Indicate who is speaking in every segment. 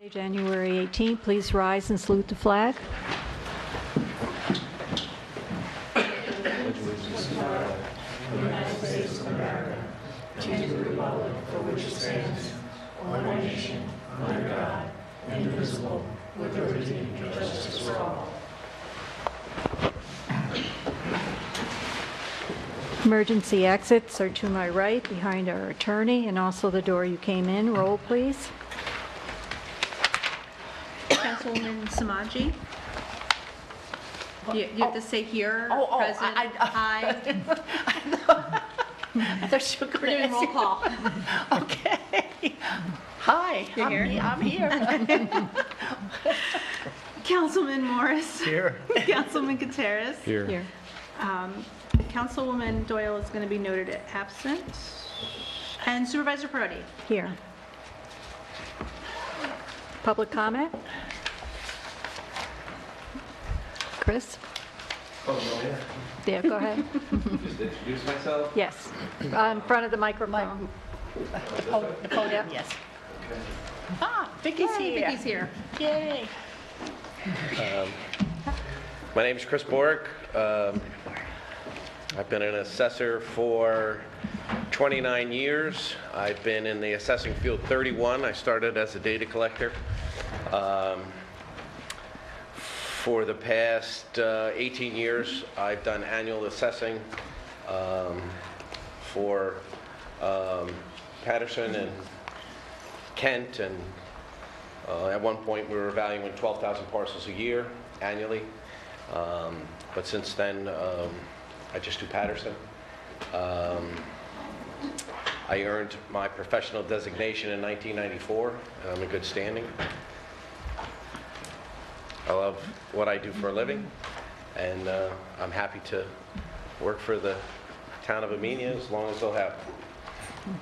Speaker 1: January 18th, please rise and salute the flag.
Speaker 2: United States of America, to the republic for which it stands, one nation, under God, indivisible, with liberty and justice for all.
Speaker 1: Emergency exits are to my right, behind our attorney, and also the door you came in. Roll, please.
Speaker 3: Councilwoman Samaji? You have to say here, present, hi.
Speaker 4: I thought you were
Speaker 3: We're doing roll call.
Speaker 4: Okay. Hi,
Speaker 3: You're here?
Speaker 4: I'm here.
Speaker 3: Councilman Morris?
Speaker 5: Here.
Speaker 3: Councilman Gutierrez?
Speaker 1: Here.
Speaker 3: Councilwoman Doyle is going to be noted absent. And Supervisor Perotti?
Speaker 1: Here. Public comment? Chris? Yeah, go ahead.
Speaker 6: Just introduce myself.
Speaker 1: Yes. In front of the microphone.
Speaker 4: Oh, the podium, yes. Vicky's here.
Speaker 3: Vicky's here.
Speaker 4: Yay.
Speaker 6: My name is Chris Bork. I've been an assessor for 29 years. I've been in the assessing field 31. I started as a data collector. For the past 18 years, I've done annual assessing for Patterson and Kent, and at one point we were valuing 12,000 parcels a year annually. But since then, I just do Patterson. I earned my professional designation in 1994, and I'm in good standing. I love what I do for a living, and I'm happy to work for the town of Amenia as long as they'll have me.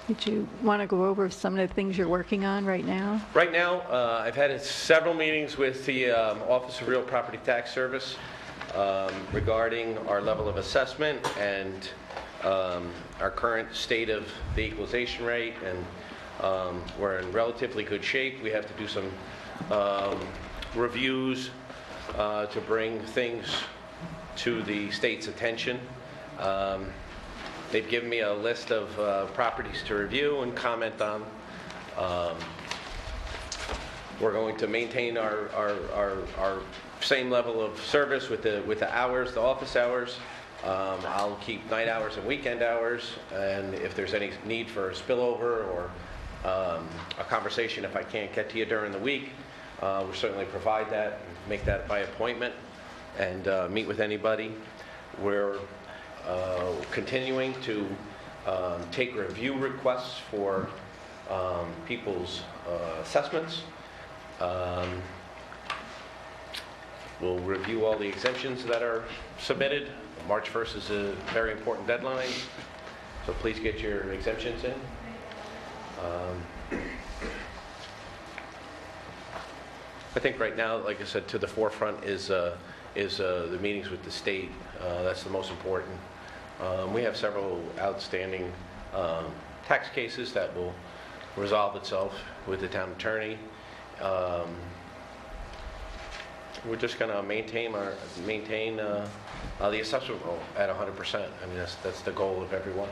Speaker 1: Did you want to go over some of the things you're working on right now?
Speaker 6: Right now, I've had several meetings with the Office of Real Property Tax Service regarding our level of assessment and our current state of the equalization rate, and we're in relatively good shape. We have to do some reviews to bring things to the state's attention. They've given me a list of properties to review and comment on. We're going to maintain our same level of service with the hours, the office hours. I'll keep night hours and weekend hours, and if there's any need for a spillover or a conversation if I can't get to you during the week, we'll certainly provide that and make that by appointment and meet with anybody. We're continuing to take review requests for people's assessments. We'll review all the exemptions that are submitted. March 1st is a very important deadline, so please get your exemptions in. I think right now, like I said, to the forefront is the meetings with the state. That's the most important. We have several outstanding tax cases that will resolve itself with the town attorney. We're just going to maintain the assessment roll at 100%. I mean, that's the goal of everyone.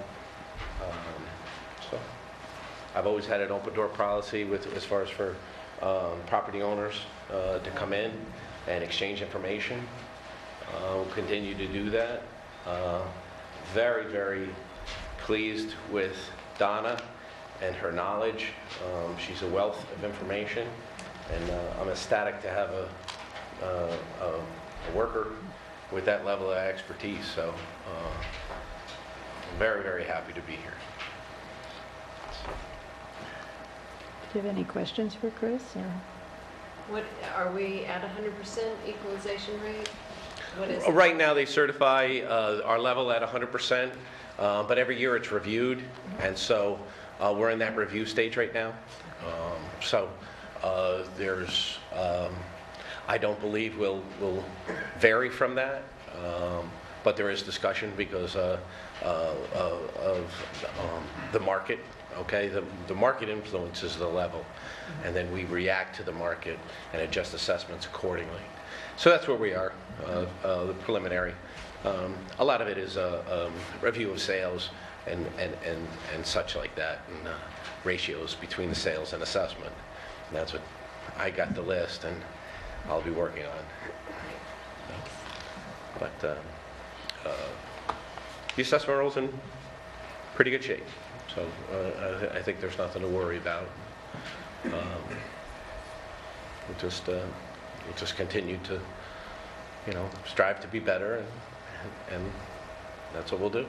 Speaker 6: So I've always had an open door policy as far as for property owners to come in and exchange information. We'll continue to do that. Very, very pleased with Donna and her knowledge. She's a wealth of information, and I'm ecstatic to have a worker with that level of expertise. So I'm very, very happy to be here.
Speaker 1: Do you have any questions for Chris? Or?
Speaker 7: What, are we at 100% equalization rate? What is it?
Speaker 6: Right now they certify our level at 100%, but every year it's reviewed, and so we're in that review stage right now. There's, I don't believe we'll vary from that, but there is discussion because of the market okay? The market influences the level, and then we react to the market and adjust assessments accordingly. So that's where we are, the preliminary. A lot of it is a review of sales and such like that, and ratios between the sales and assessment. And that's what I got the list, and I'll be working on. But the assessment roll's in pretty good shape, so I think there's nothing to worry about. We'll just continue to, strive to be better, and that's what we'll do.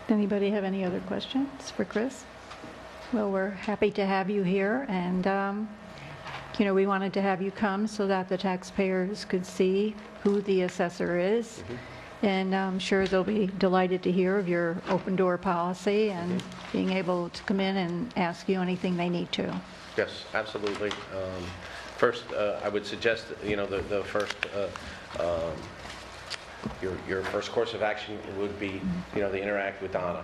Speaker 1: Anybody have any other questions for Chris? Well, we're happy to have you here, and we wanted to have you come so that the taxpayers could see who the assessor is. And I'm sure they'll be delighted to hear of your open door policy and being able to come in and ask you anything they need to.
Speaker 6: Yes, absolutely. First, I would suggest, the first, your first course of action would be, to interact with Donna.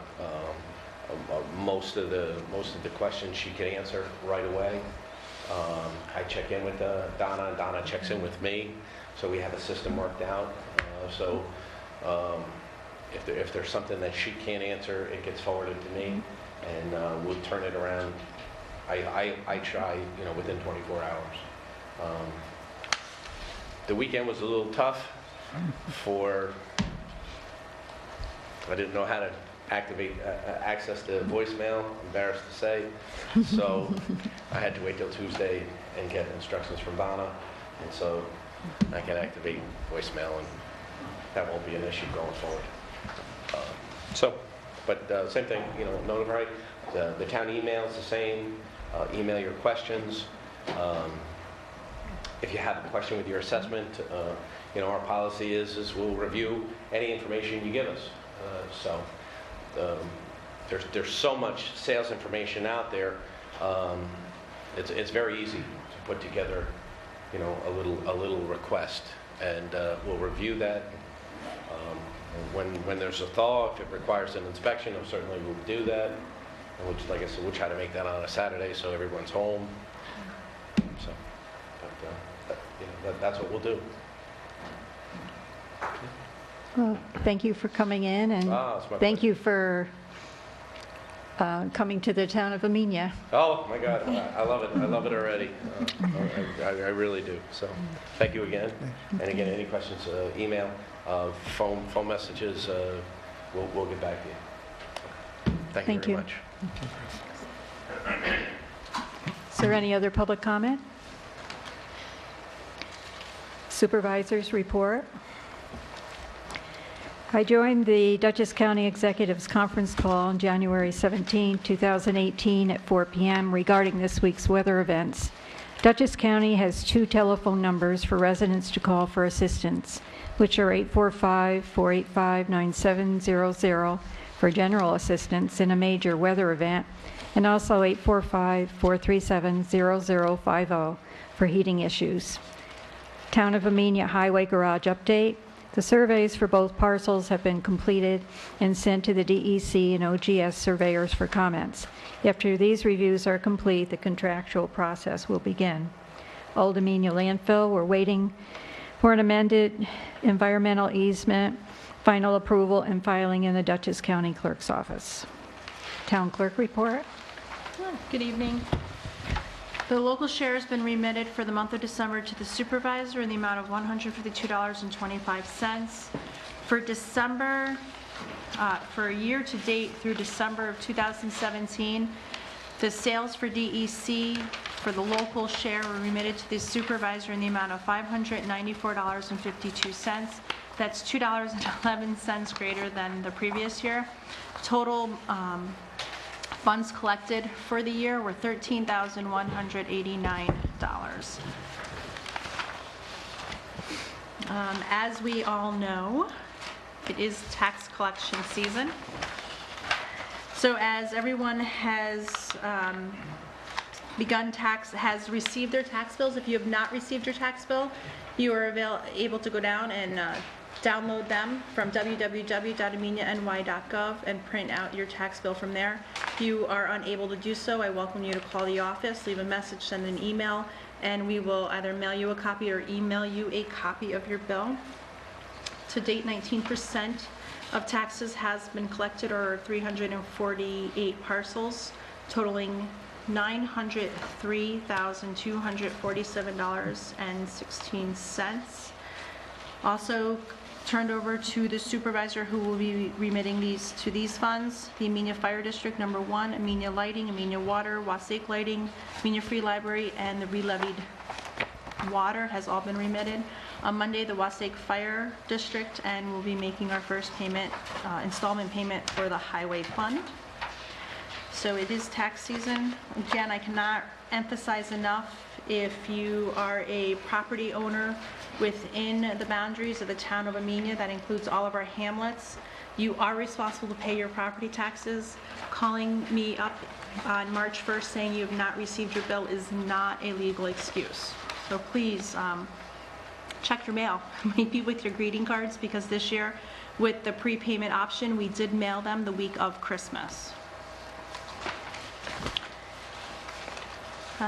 Speaker 6: Most of the questions she can answer right away. I check in with Donna, and Donna checks in with me, so we have a system worked out. If there's something that she can't answer, it gets forwarded to me, and we'll turn it around. I try, within 24 hours. The weekend was a little tough I didn't know how to access the voicemail, embarrassed to say. So I had to wait till Tuesday and get instructions from Donna. And so I can activate voicemail, and that won't be an issue going forward. Same thing, notify. The town email is the same. Email your questions. If you have a question with your assessment, our policy is we'll review any information you give us. There's so much sales information out there. It's very easy to put together, a little request, and we'll review that. When there's a thaw, if it requires an inspection, certainly we'll do that. And like I said, we'll try to make that on a Saturday so everyone's home. That's what we'll do.
Speaker 1: Well, thank you for coming in, and
Speaker 6: It's my
Speaker 1: thank
Speaker 6: pleasure.
Speaker 1: you for coming to the town of Amenia.
Speaker 6: Oh my God, I love it. I love it already. I really do. So, thank you again. And again, any questions, email, phone messages. We'll get back to you. Thank you
Speaker 1: Thank
Speaker 6: very
Speaker 1: you.
Speaker 6: much.
Speaker 1: Is there any other public comment? Supervisors report. I joined the Dutchess County Executives Conference Call on January 17, 2018 at 4 p.m. regarding this week's weather events. Dutchess County has 2 telephone numbers for residents to call for assistance, which are 845-485-9700 for general assistance in a major weather event, and also 845-437-0050 for heating issues. Town of Amenia Highway Garage update. The surveys for both parcels have been completed and sent to the DEC and OGS surveyors for comments. After these reviews are complete, the contractual process will begin. Old Amenia landfill, we're waiting for an amended environmental easement, final approval, and filing in the Dutchess County Clerk's office. Town Clerk report.
Speaker 3: Good evening. The local share has been remitted for the month of December to the supervisor in the amount of $152.25. For December, for year to date through December of 2017, the sales for DEC for the local share were remitted to the supervisor in the amount of $594.52. That's $2.11 greater than the previous year. Total funds collected for the year were $13,189. As we all know, it is tax collection season. So as everyone has has received their tax bills, if you have not received your tax bill, you are able to go down and download them from www.ameniany.gov and print out your tax bill from there. If you are unable to do so, I welcome you to call the office, leave a message, send an email, and we will either mail you a copy or email you a copy of your bill. To date, 19% of taxes has been collected, or 348 parcels, totaling $903,247.16. Also turned over to the supervisor who will be remitting these to these funds. The Amenia Fire District Number 1, Amenia Lighting, Amenia Water, Wassaic Lighting, Amenia Free Library, and the re-levied water has all been remitted. On Monday, the Wassaic Fire District, and we'll be making our first payment, installment payment for the Highway Fund. So it is tax season. Again, I cannot emphasize enough, if you are a property owner within the boundaries of the town of Amenia, that includes all of our hamlets, you are responsible to pay your property taxes. Calling me up on March 1st saying you have not received your bill is not a legal excuse. So please, check your mail, maybe with your greeting cards, because this year, with the prepayment option, we did mail them the week of Christmas.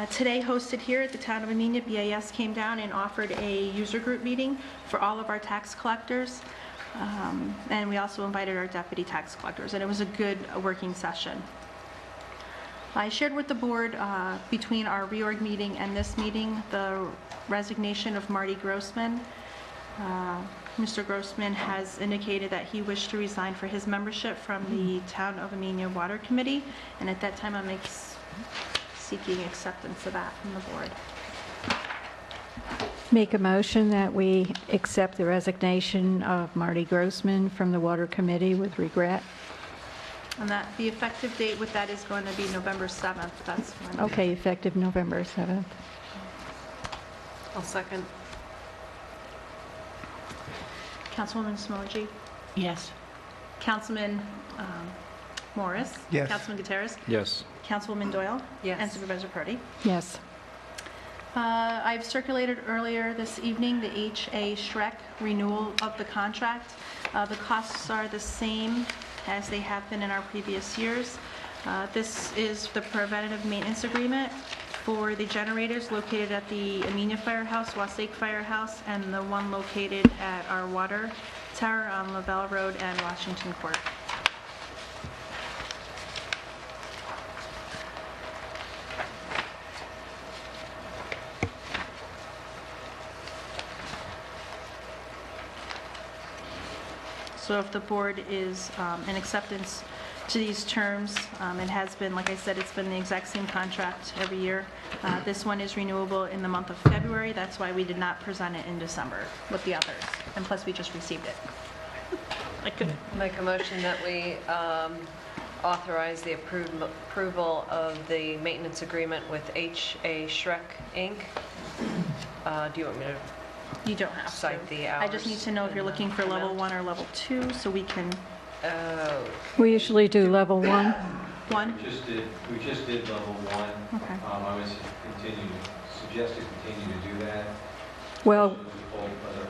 Speaker 3: Today, hosted here at the town of Amenia, BAS came down and offered a user group meeting for all of our tax collectors. And we also invited our deputy tax collectors, and it was a good working session. I shared with the board between our reorg meeting and this meeting the resignation of Marty Grossman. Mr. Grossman has indicated that he wished to resign for his membership from the Town of Amenia Water Committee, and at that time I'm seeking acceptance of that from the board.
Speaker 1: Make a motion that we accept the resignation of Marty Grossman from the Water Committee with regret.
Speaker 3: And that the effective date with that is going to be November 7th. That's when.
Speaker 1: Okay, effective November 7th.
Speaker 7: I'll second.
Speaker 3: Councilwoman Smoji?
Speaker 4: Yes.
Speaker 3: Councilman Morris?
Speaker 2: Yes.
Speaker 3: Councilman Gutierrez?
Speaker 5: Yes.
Speaker 3: Councilwoman Doyle?
Speaker 7: Yes.
Speaker 3: And Supervisor Purdy?
Speaker 1: Yes.
Speaker 3: I've circulated earlier this evening the HA Shrek renewal of the contract. The costs are the same as they have been in our previous years. This is the preventative maintenance agreement for the generators located at the Amenia Firehouse, Wassaic Firehouse, and the one located at our water tower on Lavelle Road and Washington Court. So if the board is in acceptance to these terms, it has been, like I said, it's been the exact same contract every year. This one is renewable in the month of February. That's why we did not present it in December with the others. And plus, we just received it. I could.
Speaker 7: Make a motion that we authorize the approval of the maintenance agreement with HA Shrek, Inc. Do you want me to?
Speaker 3: You don't have to.
Speaker 7: Cite the
Speaker 3: I just need
Speaker 7: hours
Speaker 3: to know if you're
Speaker 7: and the
Speaker 3: looking for level
Speaker 7: amount.
Speaker 3: 1 or level 2, so we can,
Speaker 7: Oh,
Speaker 1: We usually do level 1.
Speaker 3: 1?
Speaker 8: We just did level 1.
Speaker 3: Okay.
Speaker 8: I would suggest to continue to do that.
Speaker 1: Well,
Speaker 8: So the cold weather.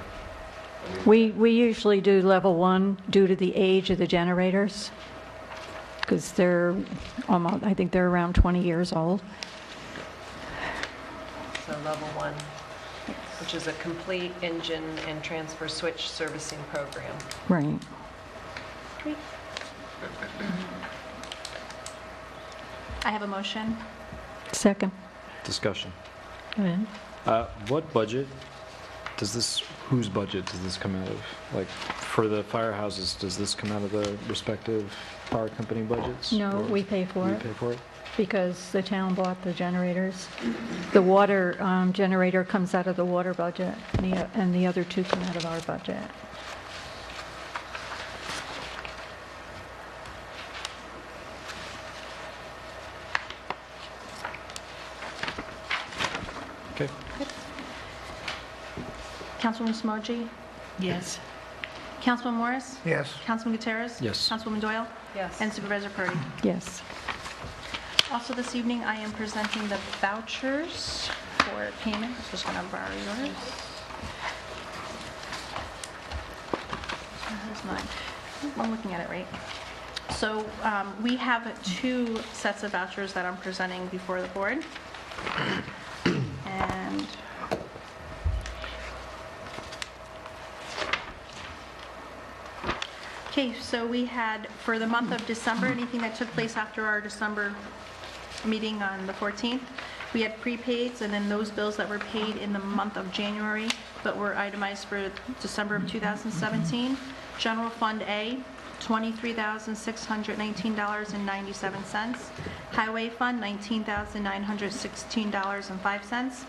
Speaker 1: we usually do level 1 due to the age of the generators, because they're almost, I think they're around 20 years old.
Speaker 7: so level 1, which is a complete engine and transfer switch servicing program.
Speaker 1: Right.
Speaker 3: I have a motion.
Speaker 1: Second.
Speaker 5: Discussion.
Speaker 1: Go ahead.
Speaker 5: What budget does this, whose budget does this come out of? Like, for the firehouses, does this come out of the respective power company budgets?
Speaker 1: No,
Speaker 5: Or
Speaker 1: we pay for
Speaker 5: we
Speaker 1: it
Speaker 5: pay for it?
Speaker 1: because the town bought the generators. The water generator comes out of the water budget, and the other two come out of our budget.
Speaker 5: Okay.
Speaker 3: Councilwoman Smoji?
Speaker 4: Yes.
Speaker 3: Councilman Morris?
Speaker 2: Yes.
Speaker 3: Councilman Gutierrez?
Speaker 5: Yes.
Speaker 3: Councilwoman Doyle?
Speaker 7: Yes.
Speaker 3: And Supervisor Purdy?
Speaker 1: Yes.
Speaker 3: Also this evening, I am presenting the vouchers for payment. I'm just going to borrow yours. I'm looking at it right. So we have 2 sets of vouchers that I'm presenting before the board. And okay, so we had, for the month of December, anything that took place after our December meeting on the 14th, we had prepaids, and then those bills that were paid in the month of January, but were itemized for December of 2017. General Fund A, $23,619.97. Highway Fund, $19,916.05.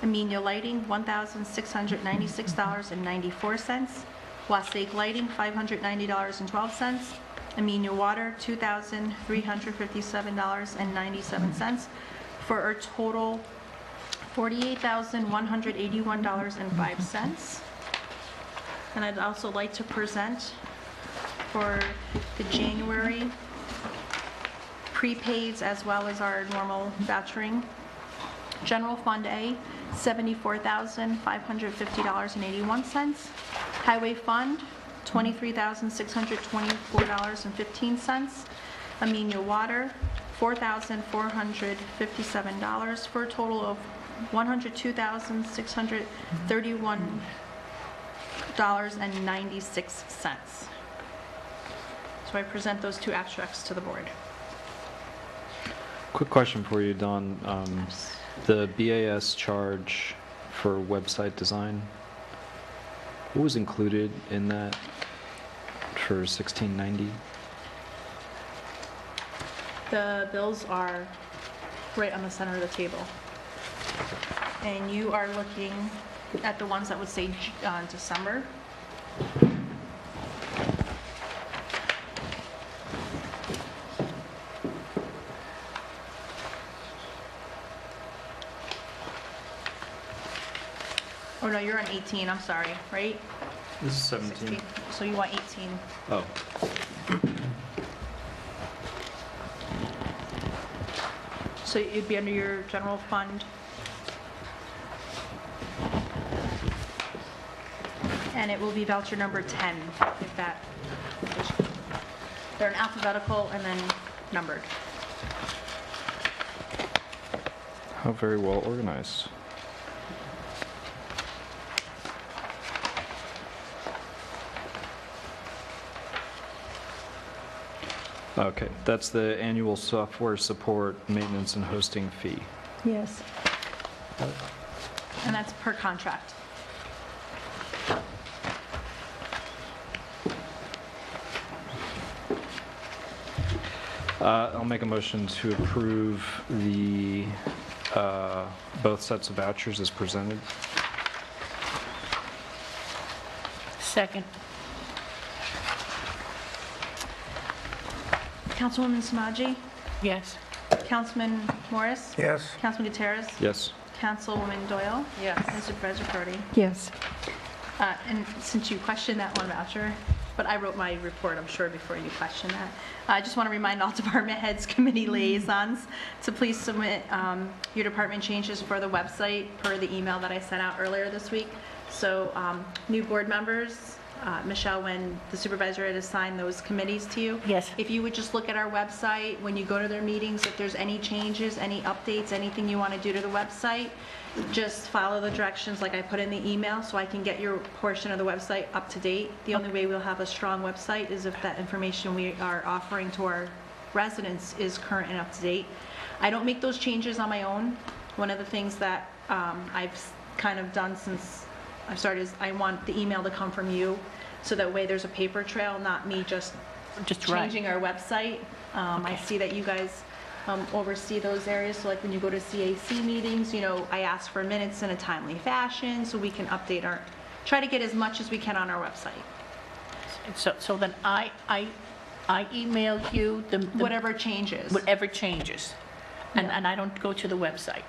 Speaker 3: Amenia Lighting, $1,696.94. Wasake Lighting, $590.12. Amenia Water, $2,357.97, for a total $48,181.05. And I'd also like to present for the January prepaids as well as our normal vouchering. General Fund A, $74,550.81. Highway Fund, $23,624.15. Amenia Water, $4,457, for a total of $102,631.96. So I present those 2 abstracts to the board.
Speaker 5: Quick question for you, Dawn. The BAS charge for website design, what was included in that for 1690?
Speaker 3: The bills are right on the center of the table. And you are looking at the ones that would say December. Oh, no, you're on 18, I'm sorry, right?
Speaker 5: This is 17.
Speaker 3: 16. So you want 18.
Speaker 5: Oh.
Speaker 3: So it'd be under your general fund. And it will be voucher number 10, if that, they're in alphabetical and then numbered.
Speaker 5: How very well organized. Okay, that's the annual software support, maintenance, and hosting fee.
Speaker 1: Yes.
Speaker 3: And that's per contract.
Speaker 5: I'll make a motion to approve the, both sets of vouchers as presented.
Speaker 4: Second.
Speaker 3: Councilwoman Samaji?
Speaker 4: Yes.
Speaker 3: Councilman Morris?
Speaker 2: Yes.
Speaker 3: Councilman Gutierrez?
Speaker 5: Yes.
Speaker 3: Councilwoman Doyle?
Speaker 7: Yes.
Speaker 3: And Supervisor Brody?
Speaker 1: Yes.
Speaker 3: And since you questioned that one voucher, but I wrote my report, I'm sure, before you questioned that. I just want to remind all department heads, committee liaisons, to please submit your department changes for the website per the email that I sent out earlier this week. So new board members, Michelle, when the supervisor had assigned those committees to you.
Speaker 4: Yes.
Speaker 3: If you would just look at our website, when you go to their meetings, if there's any changes, any updates, anything you want to do to the website, just follow the directions like I put in the email so I can get your portion of the website up to date. The only way we'll have a strong website is if that information we are offering to our residents is current and up to date. I don't make those changes on my own. One of the things that I've kind of done since I started is I want the email to come from you, so that way there's a paper trail, not me just changing our website. I see that you guys oversee those areas, so like when you go to CAC meetings, you know, I ask for minutes in a timely fashion so we can update try to get as much as we can on our website.
Speaker 4: So then I email you the
Speaker 3: Whatever changes.
Speaker 4: whatever changes, and I don't go to the website.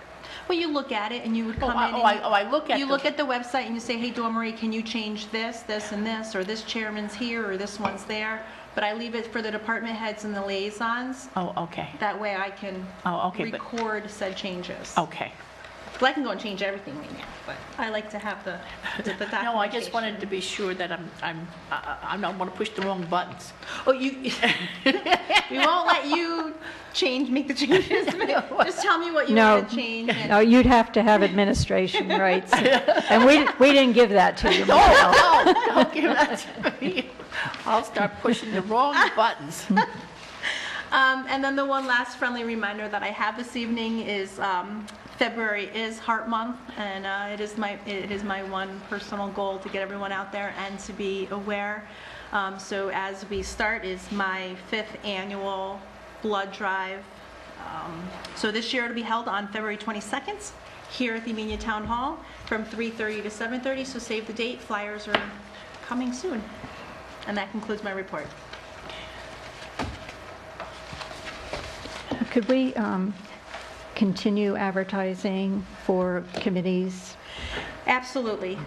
Speaker 3: Well, you look at it and you would come in and
Speaker 4: I look at
Speaker 3: you look at the website and you say, hey, Dawn Marie, can you change this, this, and this, or this chairman's here, or this one's there? But I leave it for the department heads and the liaisons.
Speaker 4: Oh, okay.
Speaker 3: That way I can
Speaker 4: Oh, okay, but-
Speaker 3: record said changes.
Speaker 4: Okay.
Speaker 3: Well, I can go and change everything right now, but I like to have the documentation.
Speaker 4: No, I just wanted to be sure that I don't want to push the wrong buttons.
Speaker 3: Oh, we won't let you make the changes. Just tell me what you
Speaker 1: No.
Speaker 3: want to change. and-
Speaker 1: No, you'd have to have administration rights. And we didn't give that to you, Michelle.
Speaker 4: No, don't give that to me. I'll start pushing the wrong buttons.
Speaker 3: And then the one last friendly reminder that I have this evening is February is Heart Month, and it is my one personal goal to get everyone out there and to be aware. So as we start is my 5th annual blood drive. So this year it'll be held on February 22nd here at the Amenia Town Hall from 3:30 to 7:30. So save the date. Flyers are coming soon. And that concludes my report.
Speaker 1: Could we continue advertising for committees?
Speaker 3: Absolutely.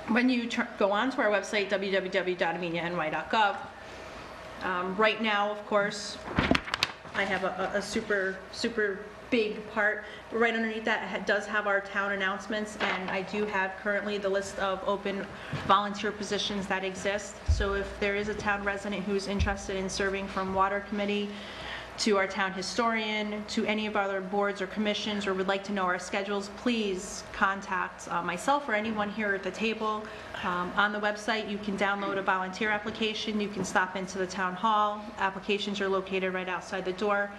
Speaker 3: When you go onto our website, www.ameniany.gov, right now, of course, I have a super big part. Right underneath that, it does have our town announcements, and I do have currently the list of open volunteer positions that exist. So if there is a town resident who's interested in serving from Water Committee, to our town historian, to any of our other boards or commissions, or would like to know our schedules, please contact myself or anyone here at the table. On the website, you can download a volunteer application. You can stop into the town hall. Applications are located right outside the door.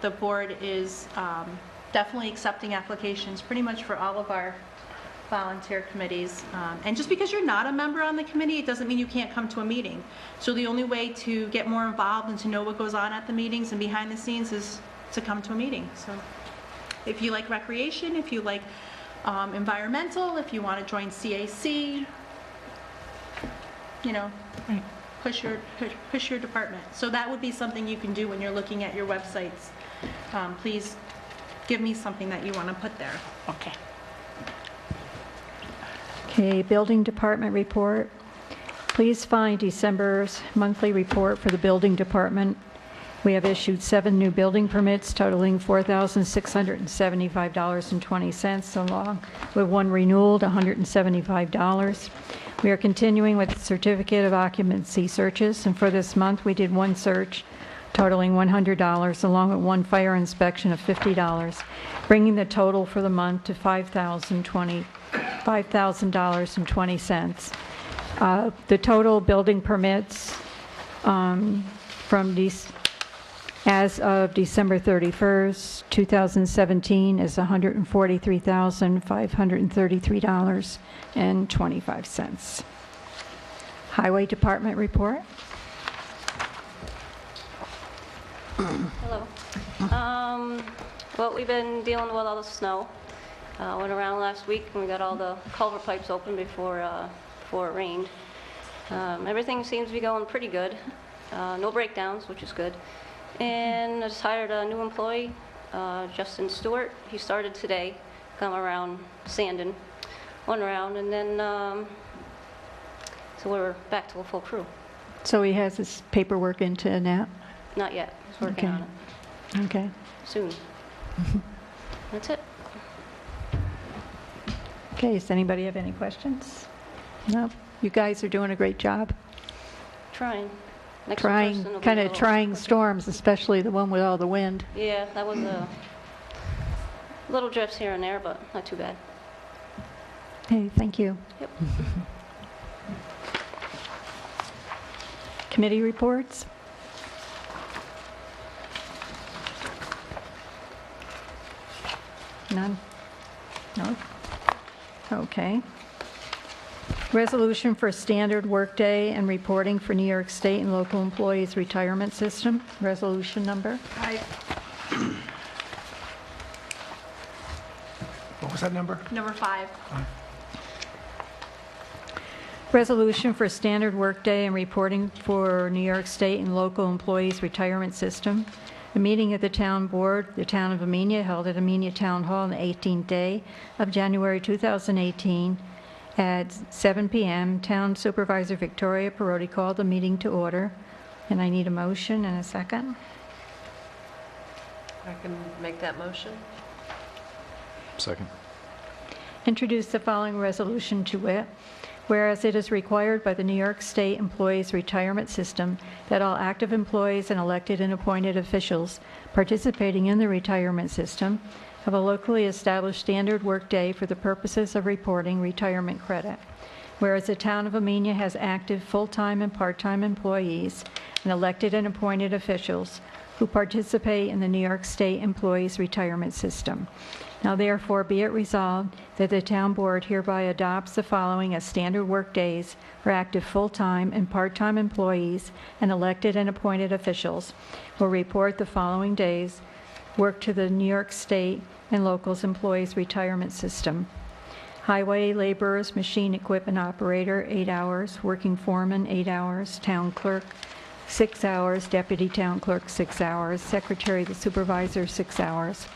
Speaker 3: The board is definitely accepting applications pretty much for all of our volunteer committees. And just because you're not a member on the committee, it doesn't mean you can't come to a meeting. So the only way to get more involved and to know what goes on at the meetings and behind the scenes is to come to a meeting. So if you like recreation, if you like environmental, if you want to join CAC, you know, push your department. So that would be something you can do when you're looking at your websites. Please give me something that you want to put there.
Speaker 4: Okay.
Speaker 1: Okay, Building Department report. Please find December's monthly report for the Building Department. We have issued 7 new building permits totaling $4,675.20, along with 1 renewal, $175. We are continuing with certificate of occupancy searches, and for this month, we did 1 search totaling $100, along with 1 fire inspection of $50, bringing the total for the month to $5,000.20. The total building permits as of December 31st, 2017 is $143,533.25. Highway Department report.
Speaker 9: Hello. Well, we've been dealing with all the snow. Went around last week and we got all the culvert pipes open before it rained. Everything seems to be going pretty good. No breakdowns, which is good. And I just hired a new employee, Justin Stewart. He started today, come around sanding 1 round, and then so we're back to a full crew.
Speaker 1: So he has his paperwork into Nat?
Speaker 9: Not yet. He's working on it.
Speaker 1: Okay.
Speaker 9: Soon. That's it.
Speaker 1: Okay, does anybody have any questions? No? You guys are doing a great job.
Speaker 9: Trying. Next person will be
Speaker 1: Kind
Speaker 9: a
Speaker 1: of
Speaker 9: little
Speaker 1: trying
Speaker 9: quicker.
Speaker 1: storms, especially the one with all the wind.
Speaker 9: Yeah, that was a little drifts here and there, but not too bad.
Speaker 1: Okay, thank you.
Speaker 9: Yep.
Speaker 1: Committee reports? None? No? Okay. Resolution for standard workday and reporting for New York State and local employees retirement system. Resolution number?
Speaker 2: What was that number?
Speaker 3: Number 5.
Speaker 1: Resolution for standard workday and reporting for New York State and local employees retirement system. The meeting of the town board, the town of Amenia, held at Amenia Town Hall on the 18th day of January 2018 at 7 p.m. Town Supervisor Victoria Perotti called the meeting to order, and I need a motion and a second.
Speaker 7: I can make that motion.
Speaker 5: Second.
Speaker 1: Introduce the following resolution to wit. Whereas it is required by the New York State Employees Retirement System that all active employees and elected and appointed officials participating in the retirement system have a locally established standard workday for the purposes of reporting retirement credit. Whereas the town of Amenia has active full-time and part-time employees and elected and appointed officials who participate in the New York State Employees Retirement System. Now therefore be it resolved that the town board hereby adopts the following as standard work days for active full-time and part-time employees and elected and appointed officials will report the following days work to the New York State and locals employees retirement system. Highway laborers, machine equipment operator, 8 hours, working foreman, 8 hours, town clerk, 6 hours, deputy town clerk, 6 hours, secretary the supervisor, 6 hours,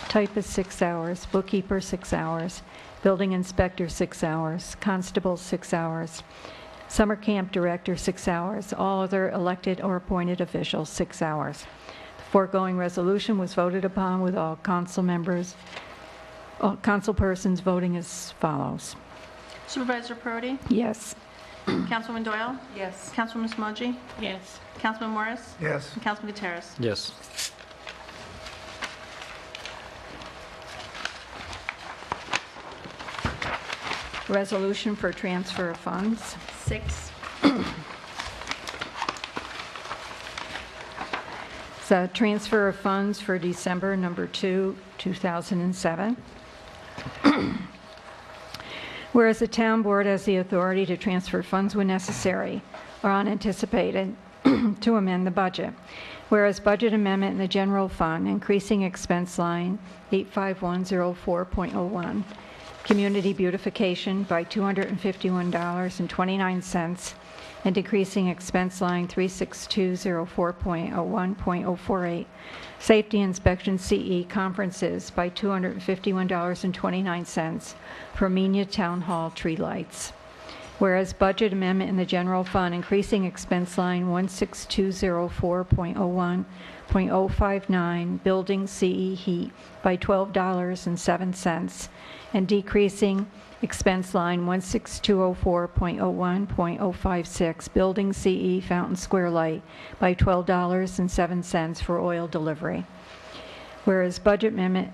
Speaker 1: typist, 6 hours, bookkeeper, 6 hours, building inspector, 6 hours, constable, 6 hours, summer camp director, 6 hours, all other elected or appointed officials, 6 hours. The foregoing resolution was voted upon with all council members, all council persons voting as follows.
Speaker 3: Supervisor Perotti?
Speaker 1: Yes.
Speaker 3: Councilwoman Doyle?
Speaker 7: Yes.
Speaker 3: Councilwoman Smoji?
Speaker 4: Yes.
Speaker 3: Councilman Morris?
Speaker 2: Yes.
Speaker 3: And Councilman Gutierrez?
Speaker 5: Yes.
Speaker 1: Resolution for transfer of funds.
Speaker 3: 6.
Speaker 1: So transfer of funds for December number 2, 2007. Whereas the town board has the authority to transfer funds when necessary or unanticipated to amend the budget. Whereas budget amendment in the general fund, increasing expense line 85104.01, community beautification by $251.29, and decreasing expense line 36204.01.048, safety inspection CE conferences by $251.29 for Amenia Town Hall tree lights. Whereas budget amendment in the general fund, increasing expense line 16204.01.059, building CE heat by $12.07, and decreasing expense line 16204.01.056, building CE Fountain Square Light by $12.07 for oil delivery. Whereas budget amendment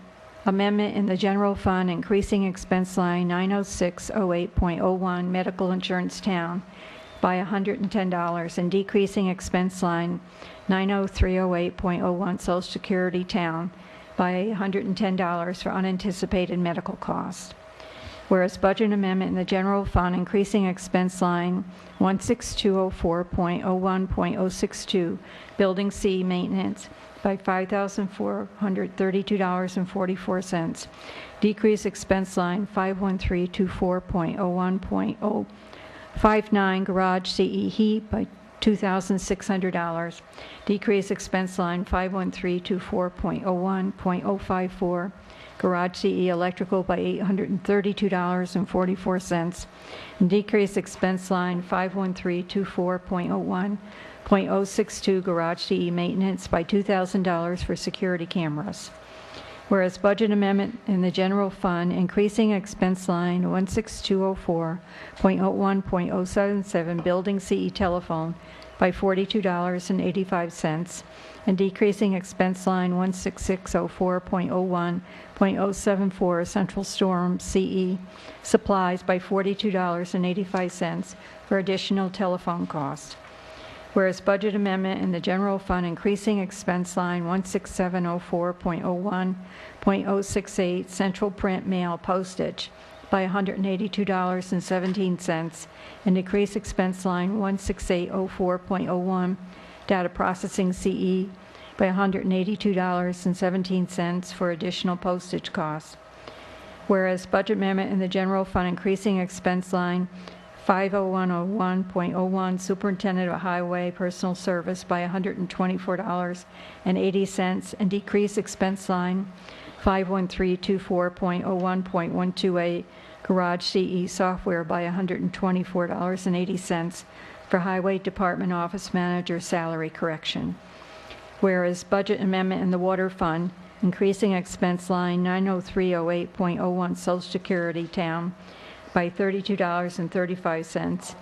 Speaker 1: in the general fund, increasing expense line 90608.01, medical insurance town by $110, and decreasing expense line 90308.01, social security town by $110 for unanticipated medical costs. Whereas budget amendment in the general fund, increasing expense line 16204.01.062, building C maintenance by $5,432.44, decrease expense line 51324.01.059, garage CE heat by $2,600, decrease expense line 51324.01.054, garage CE electrical by $832.44, and decrease expense line 51324.01.062, garage CE maintenance by $2,000 for security cameras. Whereas budget amendment in the general fund, increasing expense line 16204.01.077, building CE telephone by $42.85, and decreasing expense line 16604.01.074, central storm CE supplies by $42.85 for additional telephone cost. Whereas budget amendment in the general fund, increasing expense line 16704.01.068, central print mail postage by $182.17, and decrease expense line 16804.01, data processing CE by $182.17 for additional postage costs. Whereas budget amendment in the general fund, increasing expense line 50101.01, superintendent of highway personal service by $124.80, and decrease expense line 51324.01.128, garage CE software by $124.80 for highway department office manager salary correction. Whereas budget amendment in the water fund, increasing expense line 90308.01 Social Security Town by $32.35,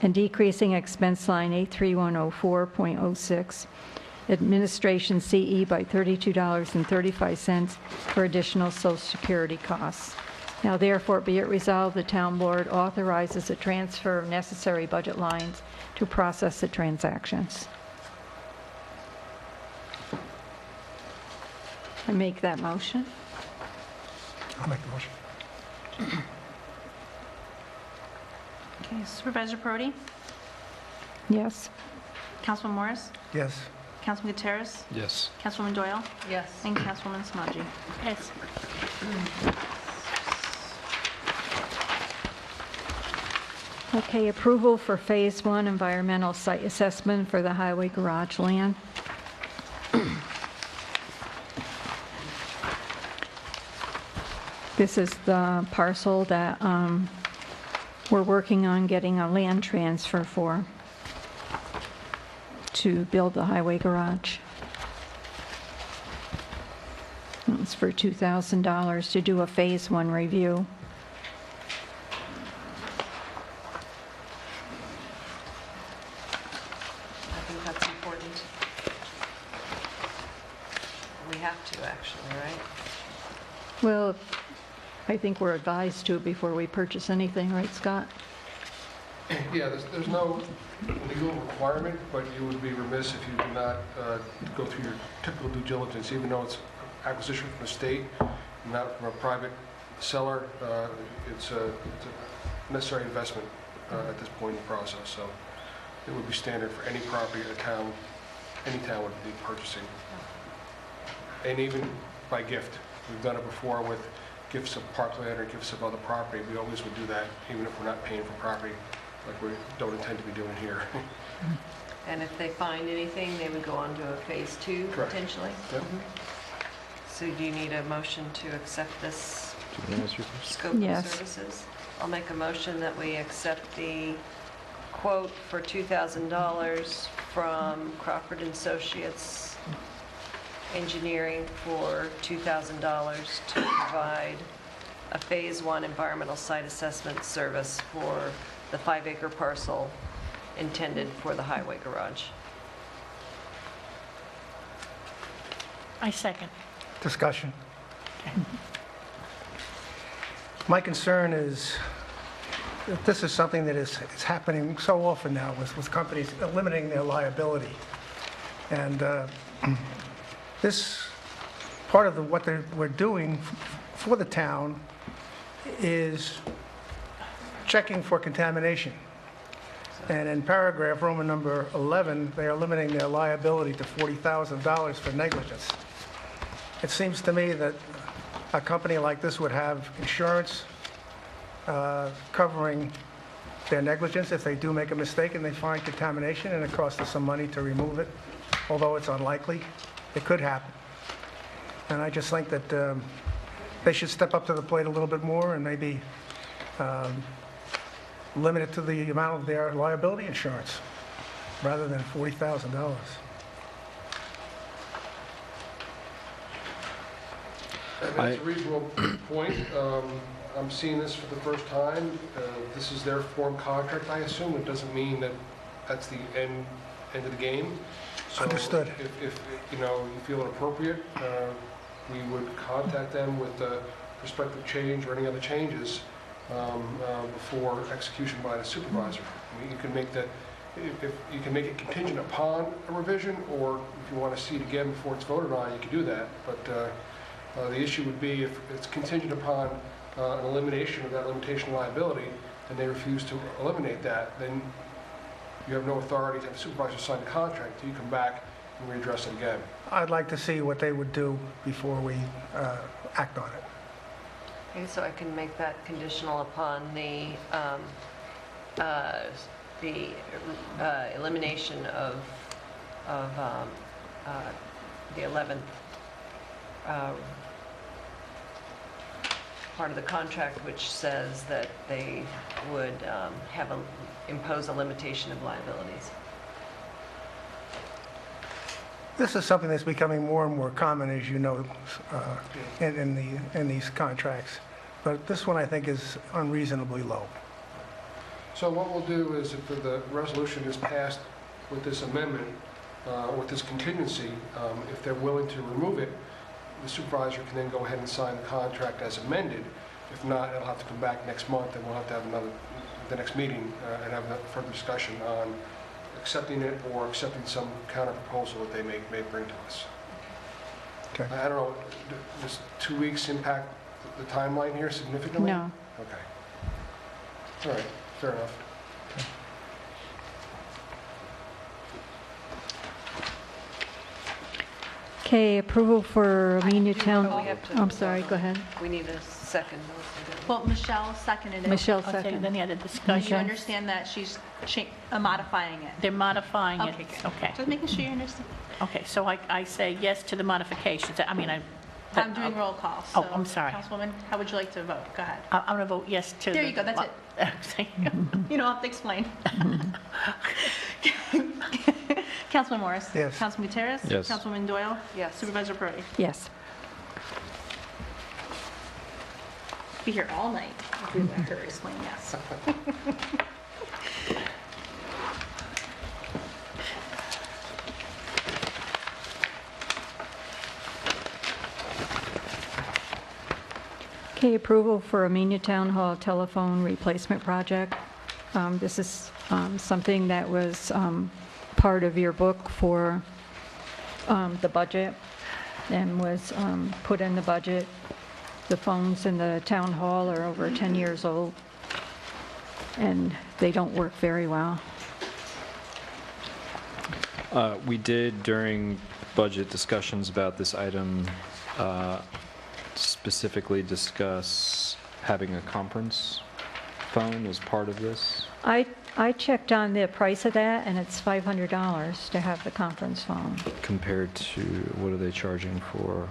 Speaker 1: and decreasing expense line 83104.06 Administration CE by $32.35 for additional Social Security costs. Now therefore be it resolved, the town board authorizes a transfer of necessary budget lines to process the transactions. I make that motion.
Speaker 2: I'll make the motion.
Speaker 3: Okay, Supervisor Perotti?
Speaker 1: Yes.
Speaker 3: Councilman Morris?
Speaker 2: Yes.
Speaker 3: Councilman Gutierrez?
Speaker 5: Yes.
Speaker 3: Councilwoman Doyle?
Speaker 7: Yes.
Speaker 3: And Councilwoman Smaji?
Speaker 4: Yes.
Speaker 1: Okay, approval for Phase 1 environmental site assessment for the highway garage land. This is the parcel that we're working on getting a land transfer for to build the highway garage. It's for $2,000 to do a Phase 1 review.
Speaker 7: I think that's important. We have to, actually, right?
Speaker 1: Well, I think we're advised to before we purchase anything, right, Scott?
Speaker 10: Yeah, there's no legal requirement, but you would be remiss if you did not go through your typical due diligence, even though it's acquisition from the state, not from a private seller. It's a necessary investment at this point in the process, so it would be standard for any property a town, any town would be purchasing. And even by gift. We've done it before with gifts of parkland or gifts of other property. We always would do that, even if we're not paying for property, like we don't intend to be doing here.
Speaker 7: And if they find anything, they would go on to a Phase 2
Speaker 10: Correct.
Speaker 7: potentially?
Speaker 10: Yep.
Speaker 7: So do you need a motion to accept this
Speaker 5: Do you want to answer first?
Speaker 7: scope of
Speaker 1: Yes.
Speaker 7: services? I'll make a motion that we accept the quote for $2,000 from Crawford and Associates Engineering for $2,000 to provide a Phase 1 environmental site assessment service for the 5-acre parcel intended for the highway garage.
Speaker 4: I second.
Speaker 2: Discussion. My concern is that this is something that is happening so often now with companies limiting their liability. And this, part of what we're doing for the town is checking for contamination. And in paragraph Roman number 11, they are limiting their liability to $40,000 for negligence. It seems to me that a company like this would have insurance covering their negligence if they do make a mistake and they find contamination and it costs us some money to remove it, although it's unlikely. It could happen. And I just think that they should step up to the plate a little bit more and maybe limit it to the amount of their liability insurance rather than $40,000.
Speaker 10: That's a reasonable point. I'm seeing this for the first time. This is their form contract, I assume. It doesn't mean that that's the end of the game. So
Speaker 2: Understood.
Speaker 10: If you feel it appropriate, we would contact them with the prospective change or any other changes before execution by the supervisor. I mean, you can make that, if you can make it contingent upon a revision, or if you want to see it again before it's voted on, you can do that. But the issue would be if it's contingent upon an elimination of that limitation liability, and they refuse to eliminate that, then you have no authority to have the supervisor sign the contract till you come back and readdress it again.
Speaker 2: I'd like to see what they would do before we act on it.
Speaker 7: Okay, so I can make that conditional upon the elimination of the 11th part of the contract, which says that they would impose a limitation of liabilities.
Speaker 2: This is something that's becoming more and more common, as you know, in these contracts. But this one, I think, is unreasonably low.
Speaker 10: So what we'll do is if the resolution is passed with this amendment, with this contingency, if they're willing to remove it, the supervisor can then go ahead and sign the contract as amended. If not, it'll have to come back next month, and we'll have to have the next meeting and have a further discussion on accepting it or accepting some counter proposal that they may bring to us.
Speaker 2: Okay.
Speaker 10: I don't know, does 2 weeks impact the timeline here significantly?
Speaker 1: No.
Speaker 10: Okay. All right, fair enough.
Speaker 1: Okay, approval for Amenia Town.
Speaker 7: Oh, we have to-
Speaker 1: I'm sorry, go ahead.
Speaker 7: We need a second.
Speaker 3: Well, Michelle seconded it.
Speaker 1: Michelle
Speaker 4: Okay,
Speaker 1: second.
Speaker 4: then you had a
Speaker 3: Do you
Speaker 4: discussion.
Speaker 3: understand that she's modifying it?
Speaker 4: They're modifying it.
Speaker 3: Okay, good.
Speaker 4: Okay.
Speaker 3: Just making sure you understand.
Speaker 4: Okay, so I say yes to the modifications. I mean,
Speaker 3: I'm doing roll call,
Speaker 4: Oh,
Speaker 3: so.
Speaker 4: I'm sorry.
Speaker 3: Councilwoman, how would you like to vote? Go ahead.
Speaker 4: I'm going to vote yes to the...
Speaker 3: There you go, that's it.
Speaker 4: Thank you.
Speaker 3: You don't have to explain. Councilman Morris?
Speaker 2: Yes.
Speaker 3: Councilman Gutierrez?
Speaker 5: Yes.
Speaker 3: Councilwoman Doyle?
Speaker 7: Yes.
Speaker 3: Supervisor Brody?
Speaker 1: Yes.
Speaker 3: Be here all night if we let her explain yes.
Speaker 1: Okay, approval for Amenia Town Hall telephone replacement project. This is something that was part of your book for the budget and was put in the budget. The phones in the town hall are over 10 years old, and they don't work very well.
Speaker 5: We did, during budget discussions about this item, specifically discuss having a conference phone as part of this.
Speaker 1: I checked on the price of that, and it's $500 to have the conference phone.
Speaker 5: Compared to, what are they charging for?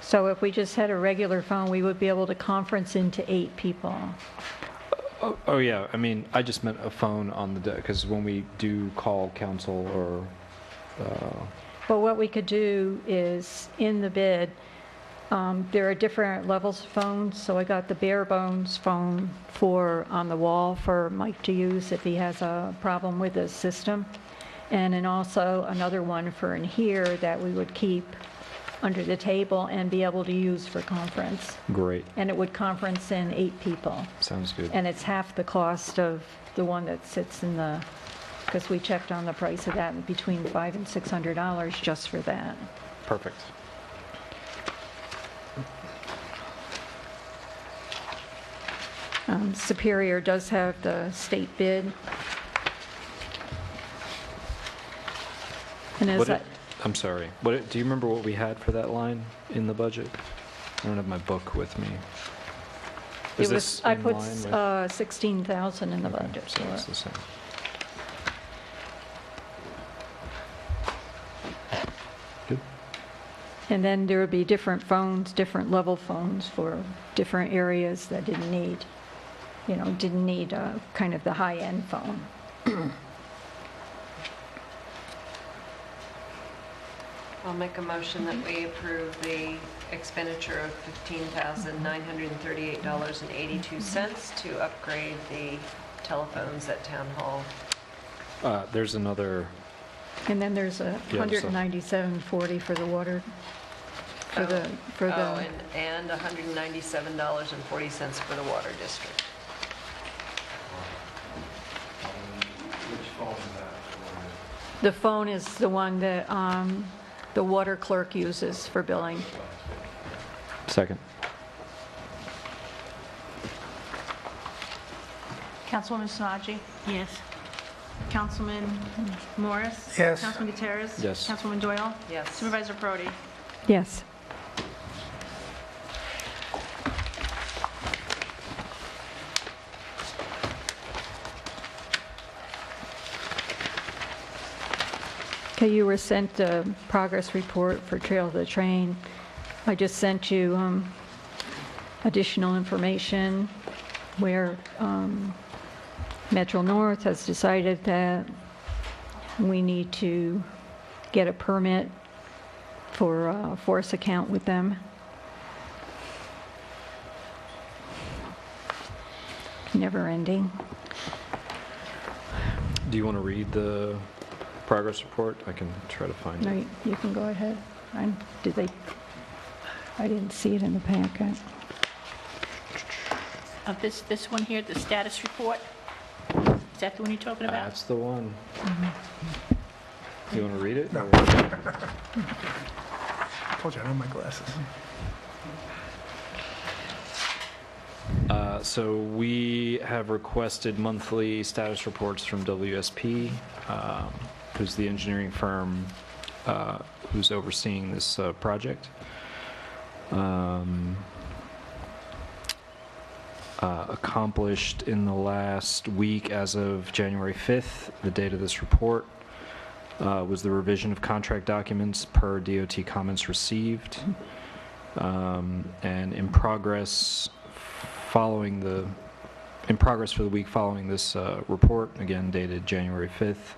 Speaker 1: So if we just had a regular phone, we would be able to conference into 8 people.
Speaker 5: Oh, yeah, I mean, I just meant a phone on the deck, because when we do call council or,
Speaker 1: But what we could do is, in the bid, there are different levels of phones, so I got the bare bones phone for on the wall for Mike to use if he has a problem with his system, and then also another one for in here that we would keep under the table and be able to use for conference.
Speaker 5: great,
Speaker 1: And it would conference in 8 people.
Speaker 5: sounds good.
Speaker 1: And it's half the cost of the one that sits in the, because we checked on the price of that, between $500 and $600 just for that.
Speaker 5: Perfect.
Speaker 1: Superior does have the state bid. And as
Speaker 5: What
Speaker 1: I,
Speaker 5: did- I'm sorry, do you remember what we had for that line in the budget? I don't have my book with me. Is
Speaker 1: it
Speaker 5: this
Speaker 1: was, I
Speaker 5: in
Speaker 1: put
Speaker 5: line with?
Speaker 1: 16,000 in the
Speaker 5: Okay,
Speaker 1: budget
Speaker 5: so
Speaker 1: for
Speaker 5: it's
Speaker 1: it.
Speaker 5: the same. Good.
Speaker 1: And then there would be different phones, different level phones for different areas that didn't need, didn't need kind of the high-end phone.
Speaker 7: I'll make a motion that we approve the expenditure of $15,938.82 to upgrade the telephones at Town Hall.
Speaker 5: There's another,
Speaker 1: And then there's a
Speaker 5: Yeah, so-
Speaker 1: $197.40 for the water, for the,
Speaker 7: And $197.40 for the water district.
Speaker 8: Which phone is that?
Speaker 1: the phone is the one that the water clerk uses for billing.
Speaker 5: second.
Speaker 3: Councilwoman Sanaji?
Speaker 4: Yes.
Speaker 3: Councilman Morris?
Speaker 2: Yes.
Speaker 3: Councilman Gutierrez?
Speaker 5: Yes.
Speaker 3: Councilwoman Doyle?
Speaker 7: Yes.
Speaker 3: Supervisor Brody?
Speaker 1: Yes. Okay, you were sent a progress report for Trail of the Train. I just sent you additional information where Metro North has decided that we need to get a permit for a force account with them. Never ending.
Speaker 5: Do you want to read the progress report? I can try to find
Speaker 1: No,
Speaker 5: it.
Speaker 1: you can go ahead. I didn't see it in the packet.
Speaker 4: This one here, the status report, is that the one you're talking about?
Speaker 5: That's the one. Do you want to read it?
Speaker 2: No. I told you I know my glasses.
Speaker 5: So we have requested monthly status reports from WSP, who's the engineering firm who's overseeing this project. Accomplished in the last week as of January 5th, the date of this report, was the revision of contract documents per DOT comments received. And in progress for the week following this report, again dated January 5th,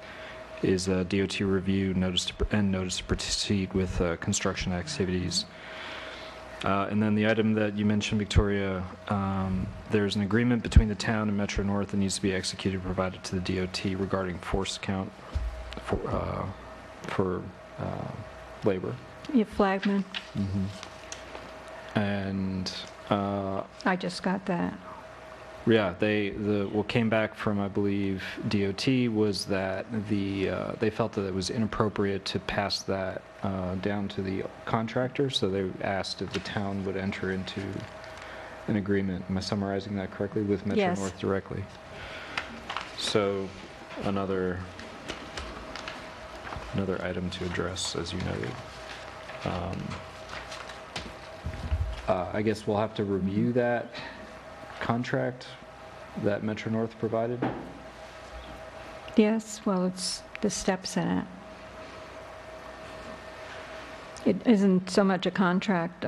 Speaker 5: is a DOT review notice to proceed with construction activities. And then the item that you mentioned, Victoria, there's an agreement between the town and Metro North that needs to be executed, provided to the DOT regarding force count for labor.
Speaker 1: Yeah, Flagman.
Speaker 5: And
Speaker 1: I just got that.
Speaker 5: yeah, what came back from, I believe, DOT was that they felt that it was inappropriate to pass that down to the contractor, so they asked if the town would enter into an agreement. Am I summarizing that correctly? With Metro
Speaker 1: Yes.
Speaker 5: North directly. So another item to address, as you noted. I guess we'll have to review that contract that Metro North provided.
Speaker 1: Yes, well, it's the steps in it. It isn't so much a contract.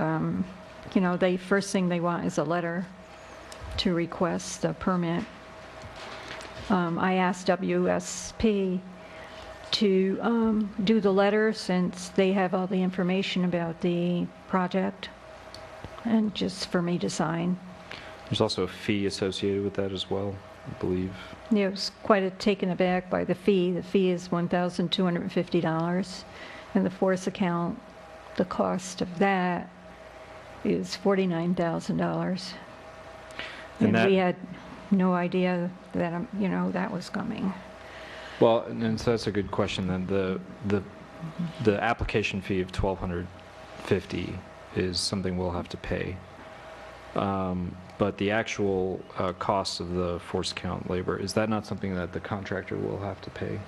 Speaker 1: First thing they want is a letter to request a permit. I asked WSP to do the letter since they have all the information about the project, and just for me to sign.
Speaker 5: There's also a fee associated with that as well, I believe.
Speaker 1: Yeah, I was quite taken aback by the fee. The fee is $1,250, and the force account, the cost of that is $49,000.
Speaker 5: And
Speaker 1: And we
Speaker 5: that-
Speaker 1: had no idea that, that was coming.
Speaker 5: Well, and so that's a good question then. The application fee of $1,250 is something we'll have to pay. But the actual cost of the force count labor, is that not something that the contractor will have to pay?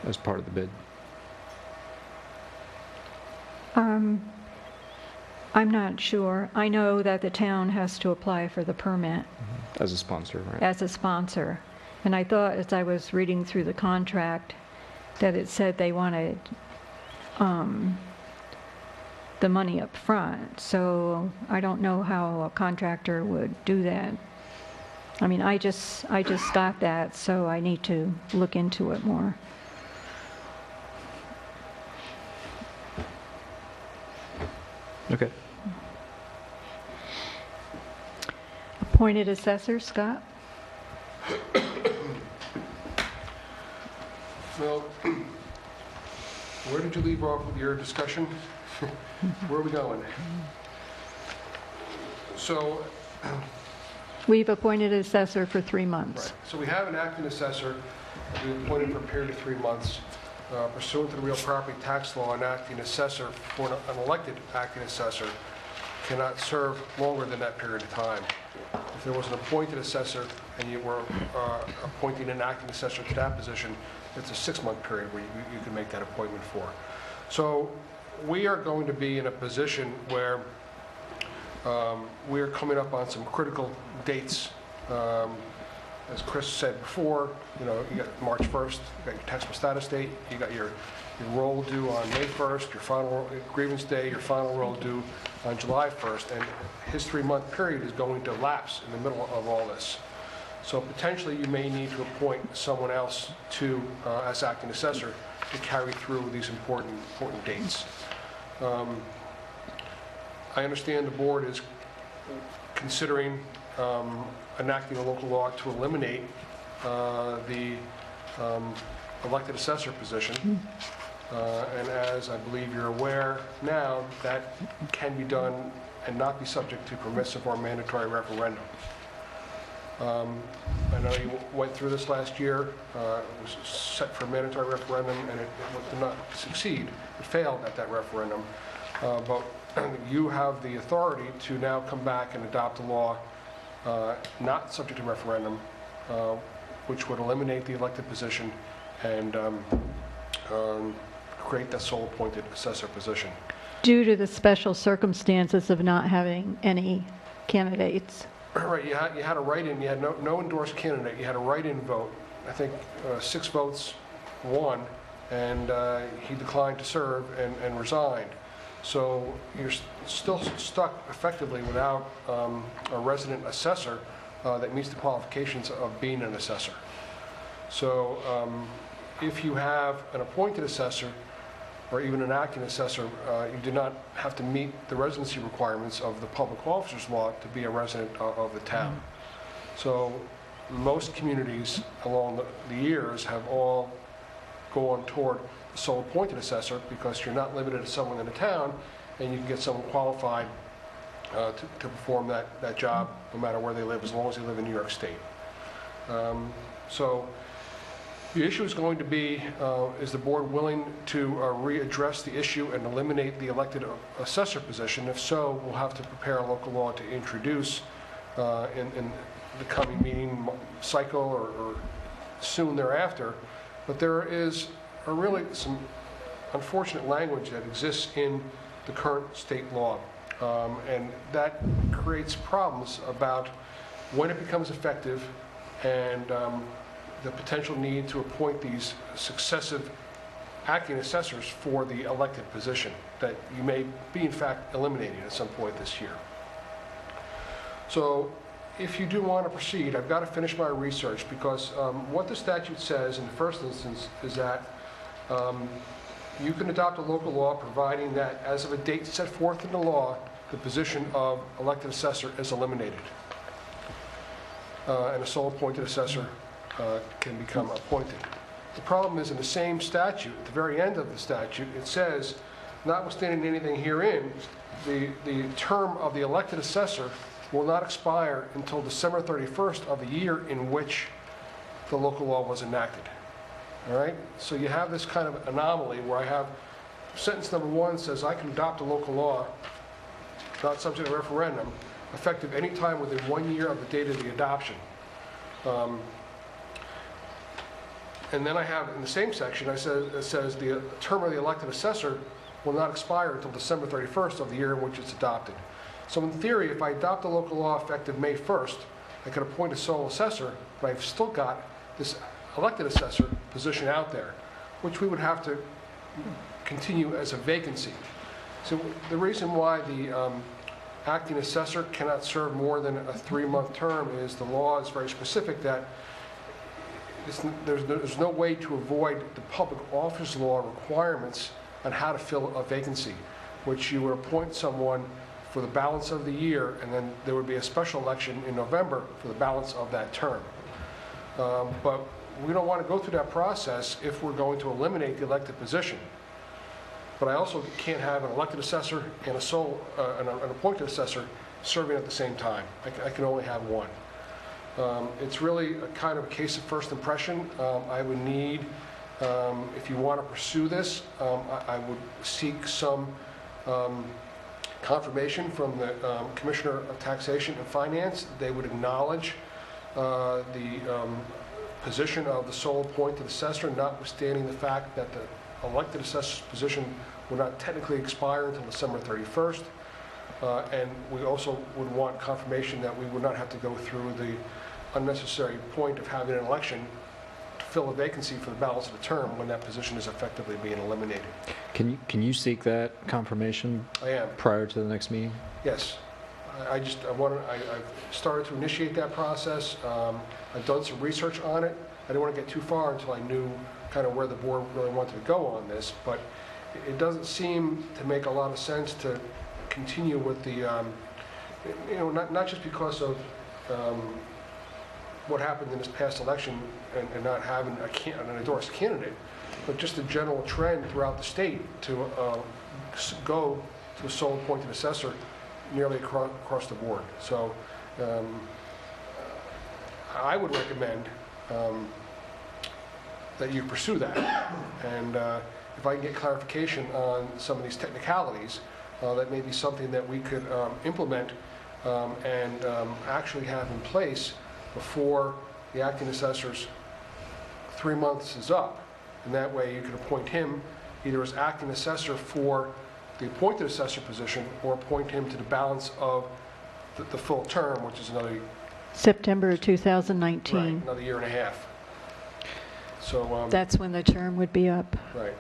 Speaker 5: As part of the bid?
Speaker 1: I'm not sure. I know that the town has to apply for the permit
Speaker 5: As a sponsor, right?
Speaker 1: as a sponsor. And I thought, as I was reading through the contract, that it said they wanted the money up front. So I don't know how a contractor would do that. I mean, I just got that, so I need to look into it more.
Speaker 5: Okay.
Speaker 1: Appointed assessor, Scott?
Speaker 10: Well, where did you leave off with your discussion? Where are we going? So,
Speaker 1: We've appointed assessor for 3 months.
Speaker 10: right, so we have an acting assessor that we appointed for a period of 3 months. Pursuant to the real property tax law, an acting assessor, for an elected acting assessor, cannot serve longer than that period of time. If there was an appointed assessor and you were appointing an acting assessor to that position, it's a 6-month period where you can make that appointment for. So we are going to be in a position where we are coming up on some critical dates. As Chris said before, you got March 1st, you got your taxable status date, you got your roll due on May 1st, your final grievance day, your final roll due on July 1st, and his 3-month period is going to lapse in the middle of all this. So potentially, you may need to appoint someone else to, as acting assessor, to carry through these important dates. I understand the board is considering enacting a local law to eliminate the elected assessor position. And as I believe you're aware now, that can be done and not be subject to permissive or mandatory referendum. I know you went through this last year. It was set for a mandatory referendum, and it did not succeed. It failed at that referendum. But you have the authority to now come back and adopt a law not subject to referendum, which would eliminate the elected position and create that sole appointed assessor position.
Speaker 1: Due to the special circumstances of not having any candidates.
Speaker 10: Right, you had a write-in, you had no endorsed candidate, you had a write-in vote. I think 6 votes won, and he declined to serve and resigned. So you're still stuck effectively without a resident assessor that meets the qualifications of being an assessor. So if you have an appointed assessor or even an acting assessor, you do not have to meet the residency requirements of the public officers law to be a resident of the town. So most communities along the years have all gone toward the sole appointed assessor because you're not limited to someone in the town, and you can get someone qualified to perform that job no matter where they live, as long as they live in New York State. So the issue is going to be, is the board willing to readdress the issue and eliminate the elected assessor position? If so, we'll have to prepare a local law to introduce in the coming meeting cycle or soon thereafter. But there is really some unfortunate language that exists in the current state law. And that creates problems about when it becomes effective and the potential need to appoint these successive acting assessors for the elected position that you may be in fact eliminating at some point this year. So if you do want to proceed, I've got to finish my research because what the statute says in the first instance is that you can adopt a local law providing that as of a date set forth in the law, the position of elected assessor is eliminated. And a sole appointed assessor can become appointed. The problem is in the same statute, at the very end of the statute, it says, notwithstanding anything herein, the term of the elected assessor will not expire until December 31st of the year in which the local law was enacted. All right? So you have this kind of anomaly where I have sentence number 1 says I can adopt a local law not subject to referendum effective any time within 1 year of the date of the adoption. And then I have in the same section, it says the term of the elected assessor will not expire until December 31st of the year in which it's adopted. So in theory, if I adopt a local law effective May 1st, I could appoint a sole assessor, but I've still got this elected assessor position out there, which we would have to continue as a vacancy. So the reason why the acting assessor cannot serve more than a 3-month term is the law is very specific that there's no way to avoid the public office law requirements on how to fill a vacancy, which you would appoint someone for the balance of the year, and then there would be a special election in November for the balance of that term. But we don't want to go through that process if we're going to eliminate the elected position. But I also can't have an elected assessor and an appointed assessor serving at the same time. I can only have one. It's really a kind of a case of first impression. I would need, if you want to pursue this, I would seek some confirmation from the Commissioner of Taxation and Finance. They would acknowledge the position of the sole appointed assessor, notwithstanding the fact that the elected assessor's position would not technically expire until December 31st. And we also would want confirmation that we would not have to go through the unnecessary point of having an election to fill a vacancy for the balance of the term when that position is effectively being eliminated.
Speaker 5: Can you seek that confirmation
Speaker 10: I am.
Speaker 5: prior to the next meeting?
Speaker 10: Yes. I've started to initiate that process. I've done some research on it. I didn't want to get too far until I knew kind of where the board really wanted to go on this, but it doesn't seem to make a lot of sense to continue with the, not just because of what happened in this past election and not having an endorsed candidate, but just a general trend throughout the state to go to a sole appointed assessor nearly across the board. So I would recommend that you pursue that. And if I can get clarification on some of these technicalities, that may be something that we could implement and actually have in place before the acting assessor's 3 months is up. And that way you can appoint him either as acting assessor for the appointed assessor position or appoint him to the balance of the full term, which is another
Speaker 1: September 2019.
Speaker 10: right, another year and a half. So
Speaker 1: That's when the term would be up.
Speaker 10: right.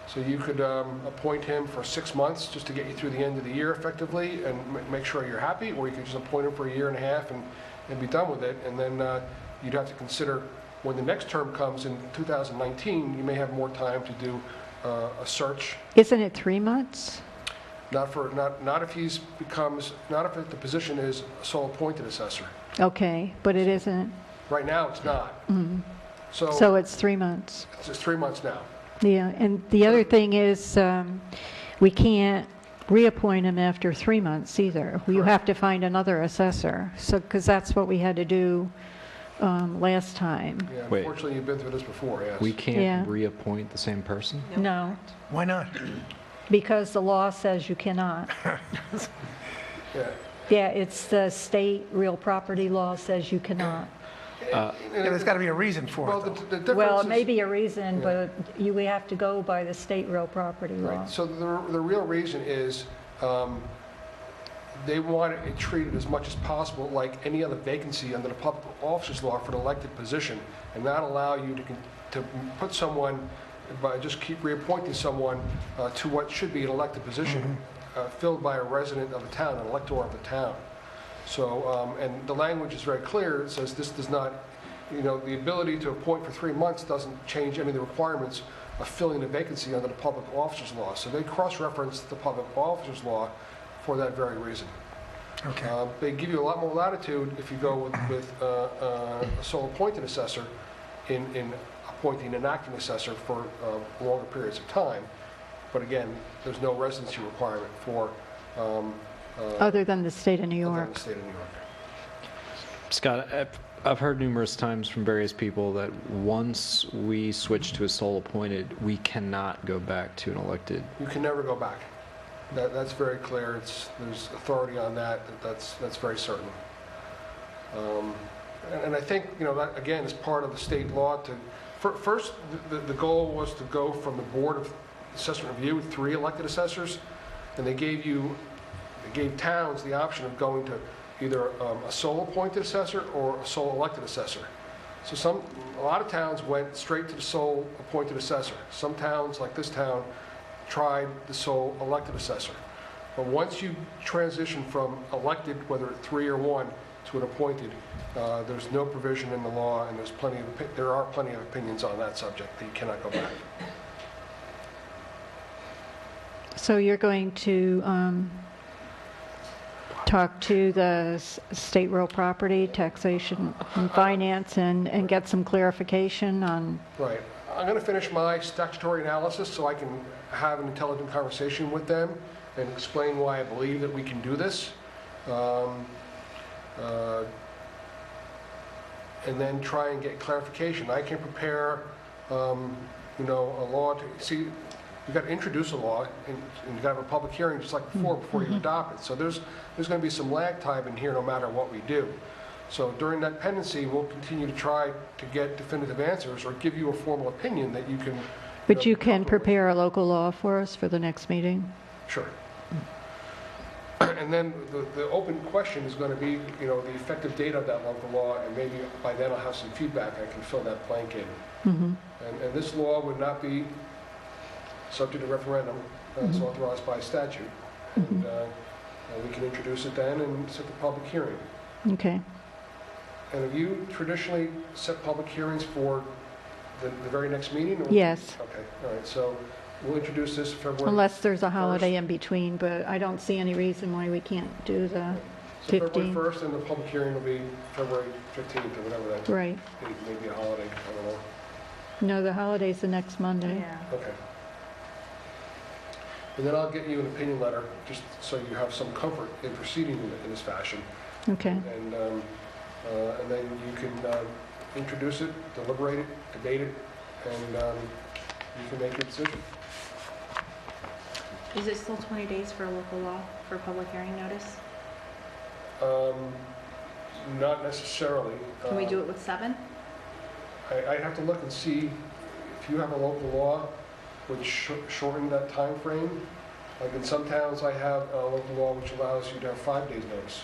Speaker 10: So you could appoint him for 6 months just to get you through the end of the year effectively and make sure you're happy, or you could just appoint him for a year and a half and be done with it. And then you'd have to consider when the next term comes in 2019, you may have more time to do a search.
Speaker 1: Isn't it 3 months?
Speaker 10: Not if the position is a sole appointed assessor.
Speaker 1: Okay, but it isn't.
Speaker 10: Right now, it's not.
Speaker 1: So it's 3 months.
Speaker 10: It's just 3 months now.
Speaker 1: Yeah, and the other thing is we can't reappoint him after 3 months either. You have to find another assessor. So, because that's what we had to do last time.
Speaker 10: Yeah,
Speaker 5: Wait.
Speaker 10: unfortunately, you've been through this before, yes.
Speaker 5: We can't
Speaker 1: Yeah.
Speaker 5: reappoint the same person?
Speaker 1: No,
Speaker 2: Why not?
Speaker 1: because the law says you cannot.
Speaker 10: Yeah.
Speaker 1: Yeah, it's the state real property law says you cannot.
Speaker 2: Yeah, there's got to be a reason for
Speaker 10: Well,
Speaker 2: it, though.
Speaker 10: the difference
Speaker 1: Well,
Speaker 10: is...
Speaker 1: it may be a reason,
Speaker 10: Yeah.
Speaker 1: but we have to go by the state real property law.
Speaker 10: Right, so the real reason is they want it treated as much as possible like any other vacancy under the public officers law for an elected position, and not allow you to put someone, by just keep reappointing someone to what should be an elected position filled by a resident of the town, an elector of the town. So, and the language is very clear. It says this does not, the ability to appoint for 3 months doesn't change any of the requirements of filling a vacancy under the public officers law. So they cross-reference the public officers law for that very reason.
Speaker 2: Okay.
Speaker 10: They give you a lot more latitude if you go with a sole appointed assessor in appointing an acting assessor for longer periods of time. But again, there's no residency requirement for
Speaker 1: Other than the state of New
Speaker 10: other than
Speaker 1: York.
Speaker 10: the state of New York.
Speaker 5: Scott, I've heard numerous times from various people that once we switch to a sole appointed, we cannot go back to an elected.
Speaker 10: You can never go back. That's very clear. There's authority on that. That's very certain. And I think, that again is part of the state law first, the goal was to go from the Board of Assessment Review, 3 elected assessors, and they gave towns the option of going to either a sole appointed assessor or a sole elected assessor. So a lot of towns went straight to the sole appointed assessor. Some towns, like this town, tried the sole elected assessor. But once you transition from elected, whether 3 or 1, to an appointed, there's no provision in the law, and there are plenty of opinions on that subject that you cannot go back.
Speaker 1: So you're going to talk to the state real property, taxation, and finance, and get some clarification on...
Speaker 10: Right. I'm going to finish my statutory analysis so I can have an intelligent conversation with them and explain why I believe that we can do this. And then try and get clarification. I can prepare, a law to see. You've got to introduce a law, and you've got to have a public hearing just like before you adopt it. So there's going to be some lag time in here no matter what we do. So during that pendency, we'll continue to try to get definitive answers or give you a formal opinion that you can.
Speaker 1: But you can prepare a local law for us for the next meeting?
Speaker 10: Sure. And then the open question is going to be, the effective date of that local law, and maybe by then I'll have some feedback. I can fill that blank in. And this law would not be subject to referendum. It's authorized by statute. And We can introduce it then and set the public hearing.
Speaker 1: Okay.
Speaker 10: And have you traditionally set public hearings for the very next meeting? Or-
Speaker 1: Yes,
Speaker 10: Okay, all right, so we'll introduce this February.
Speaker 1: unless there's a holiday in between, but I don't see any reason why we can't do the
Speaker 10: So February
Speaker 1: 15th.
Speaker 10: 1st, and the public hearing will be February 15th or whatever that
Speaker 1: Right.
Speaker 10: date, maybe a holiday, I don't know.
Speaker 1: No, the holiday's the next Monday.
Speaker 3: Yeah.
Speaker 10: Okay. And then I'll get you an opinion letter, just so you have some comfort in proceeding in this fashion.
Speaker 1: Okay.
Speaker 10: And then you can introduce it, deliberate it, debate it, and you can make your decision.
Speaker 3: Is it still 20 days for local law for public hearing notice?
Speaker 10: Not necessarily.
Speaker 3: Can we do it with 7?
Speaker 10: I'd have to look and see if you have a local law which shorten that time frame. Like in some towns, I have a local law which allows you to have 5 days notice.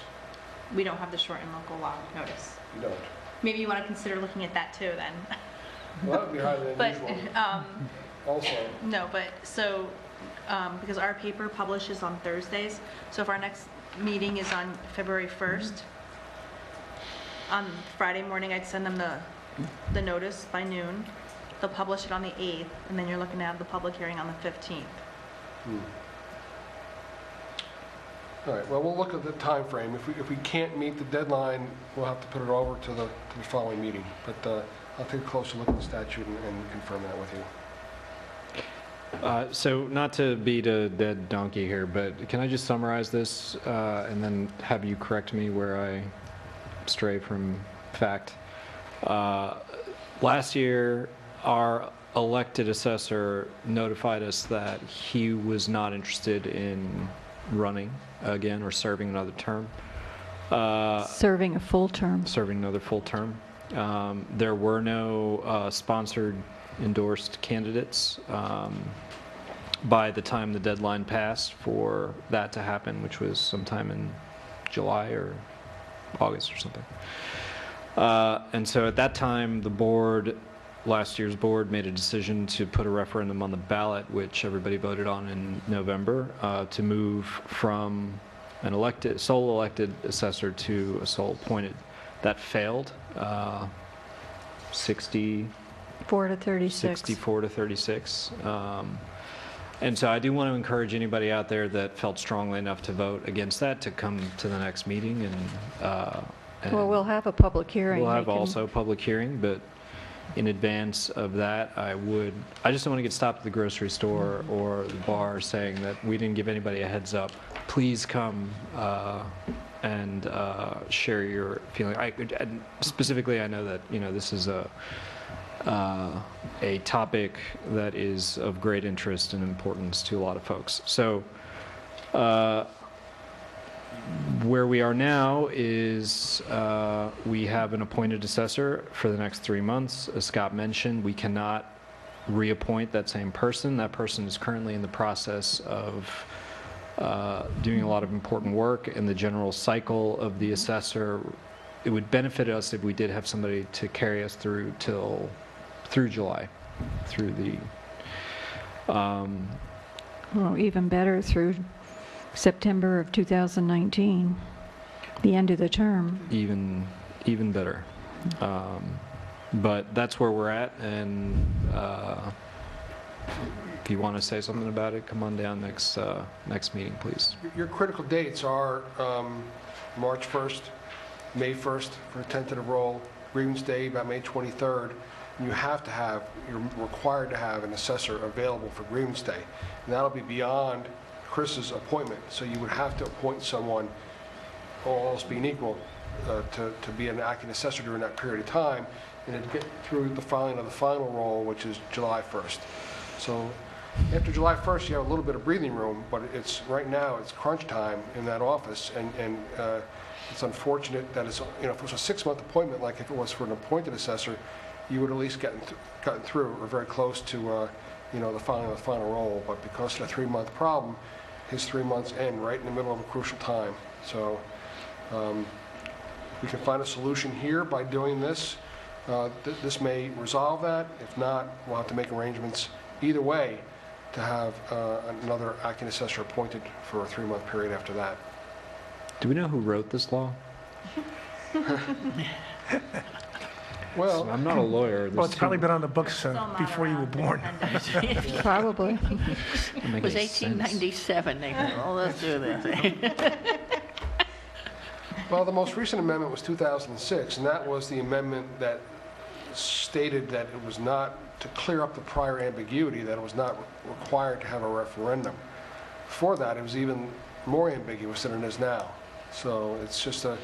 Speaker 3: We don't have the shortened local law notice.
Speaker 10: You don't.
Speaker 3: Maybe you want to consider looking at that too then.
Speaker 10: Well, that would be highly
Speaker 3: But,
Speaker 10: unusual. Also,
Speaker 3: no, but so, because our paper publishes on Thursdays, so if our next meeting is on February 1st, on Friday morning, I'd send them the notice by noon. They'll publish it on the 8th, and then you're looking to have the public hearing on the 15th.
Speaker 10: all right, well, we'll look at the time frame. If we can't meet the deadline, we'll have to put it over to the following meeting. But I'll take a closer look at the statute and confirm that with you.
Speaker 5: So not to beat a dead donkey here, but can I just summarize this and then have you correct me where I stray from fact? Last year, our elected assessor notified us that he was not interested in running again or serving another term.
Speaker 1: Serving a full term.
Speaker 5: Serving another full term. There were no sponsored endorsed candidates by the time the deadline passed for that to happen, which was sometime in July or August or something. And so at that time, the board, last year's board, made a decision to put a referendum on the ballot, which everybody voted on in November, to move from an sole elected assessor to a sole appointed. That failed.
Speaker 1: 4 to 36.
Speaker 5: 64 to 36. And so I do want to encourage anybody out there that felt strongly enough to vote against that to come to the next meeting and
Speaker 1: Well, we'll have a public hearing.
Speaker 5: we'll
Speaker 1: They
Speaker 5: have
Speaker 1: can-
Speaker 5: also a public hearing, but in advance of that, I just don't want to get stopped at the grocery store or the bar saying that we didn't give anybody a heads up. Please come and share your feeling. And specifically, I know that, this is a topic that is of great interest and importance to a lot of folks. So where we are now is we have an appointed assessor for the next 3 months. As Scott mentioned, we cannot reappoint that same person. That person is currently in the process of doing a lot of important work in the general cycle of the assessor. It would benefit us if we did have somebody to carry us through July, through the
Speaker 1: Well, even better, through September of 2019, the end of the term.
Speaker 5: even better. But that's where we're at, and if you want to say something about it, come on down next meeting, please.
Speaker 10: Your critical dates are March 1st, May 1st for a tentative roll, grievance day about May 23rd. And you're required to have an assessor available for grievance day. And that'll be beyond Chris's appointment. So you would have to appoint someone, all else being equal, to be an acting assessor during that period of time, and then get through the filing of the final roll, which is July 1st. So after July 1st, you have a little bit of breathing room, but right now it's crunch time in that office, and it's unfortunate that if it was a 6-month appointment, like if it was for an appointed assessor, you would at least gotten through or very close to the filing of the final roll. But because of the 3-month problem, his 3 months end right in the middle of a crucial time. So we can find a solution here by doing this. This may resolve that. If not, we'll have to make arrangements either way to have another acting assessor appointed for a 3-month period after that.
Speaker 5: Do we know who wrote this law?
Speaker 10: Well,
Speaker 5: I'm not a lawyer.
Speaker 2: Well, it's probably been on the books
Speaker 3: Still not
Speaker 2: before you were
Speaker 3: around
Speaker 2: born.
Speaker 3: independent.
Speaker 1: Probably.
Speaker 4: It was 1897, they go, oh, let's do this.
Speaker 10: well, the most recent amendment was 2006, and that was the amendment that stated that it was not, to clear up the prior ambiguity, that it was not required to have a referendum. Before that, it was even more ambiguous than it is now. So it's just a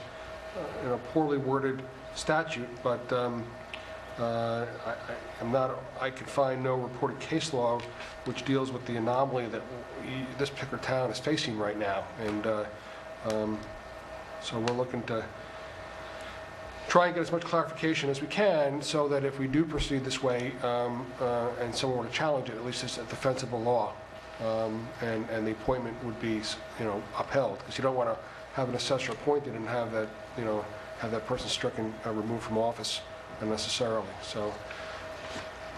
Speaker 10: poorly worded statute, but I could find no reported case law which deals with the anomaly that this particular town is facing right now. And so we're looking to try and get as much clarification as we can so that if we do proceed this way and someone were to challenge it, at least it's a defensible law. And the appointment would be, upheld, because you don't want to have an assessor appointed and have that, have that person stricken, removed from office unnecessarily. So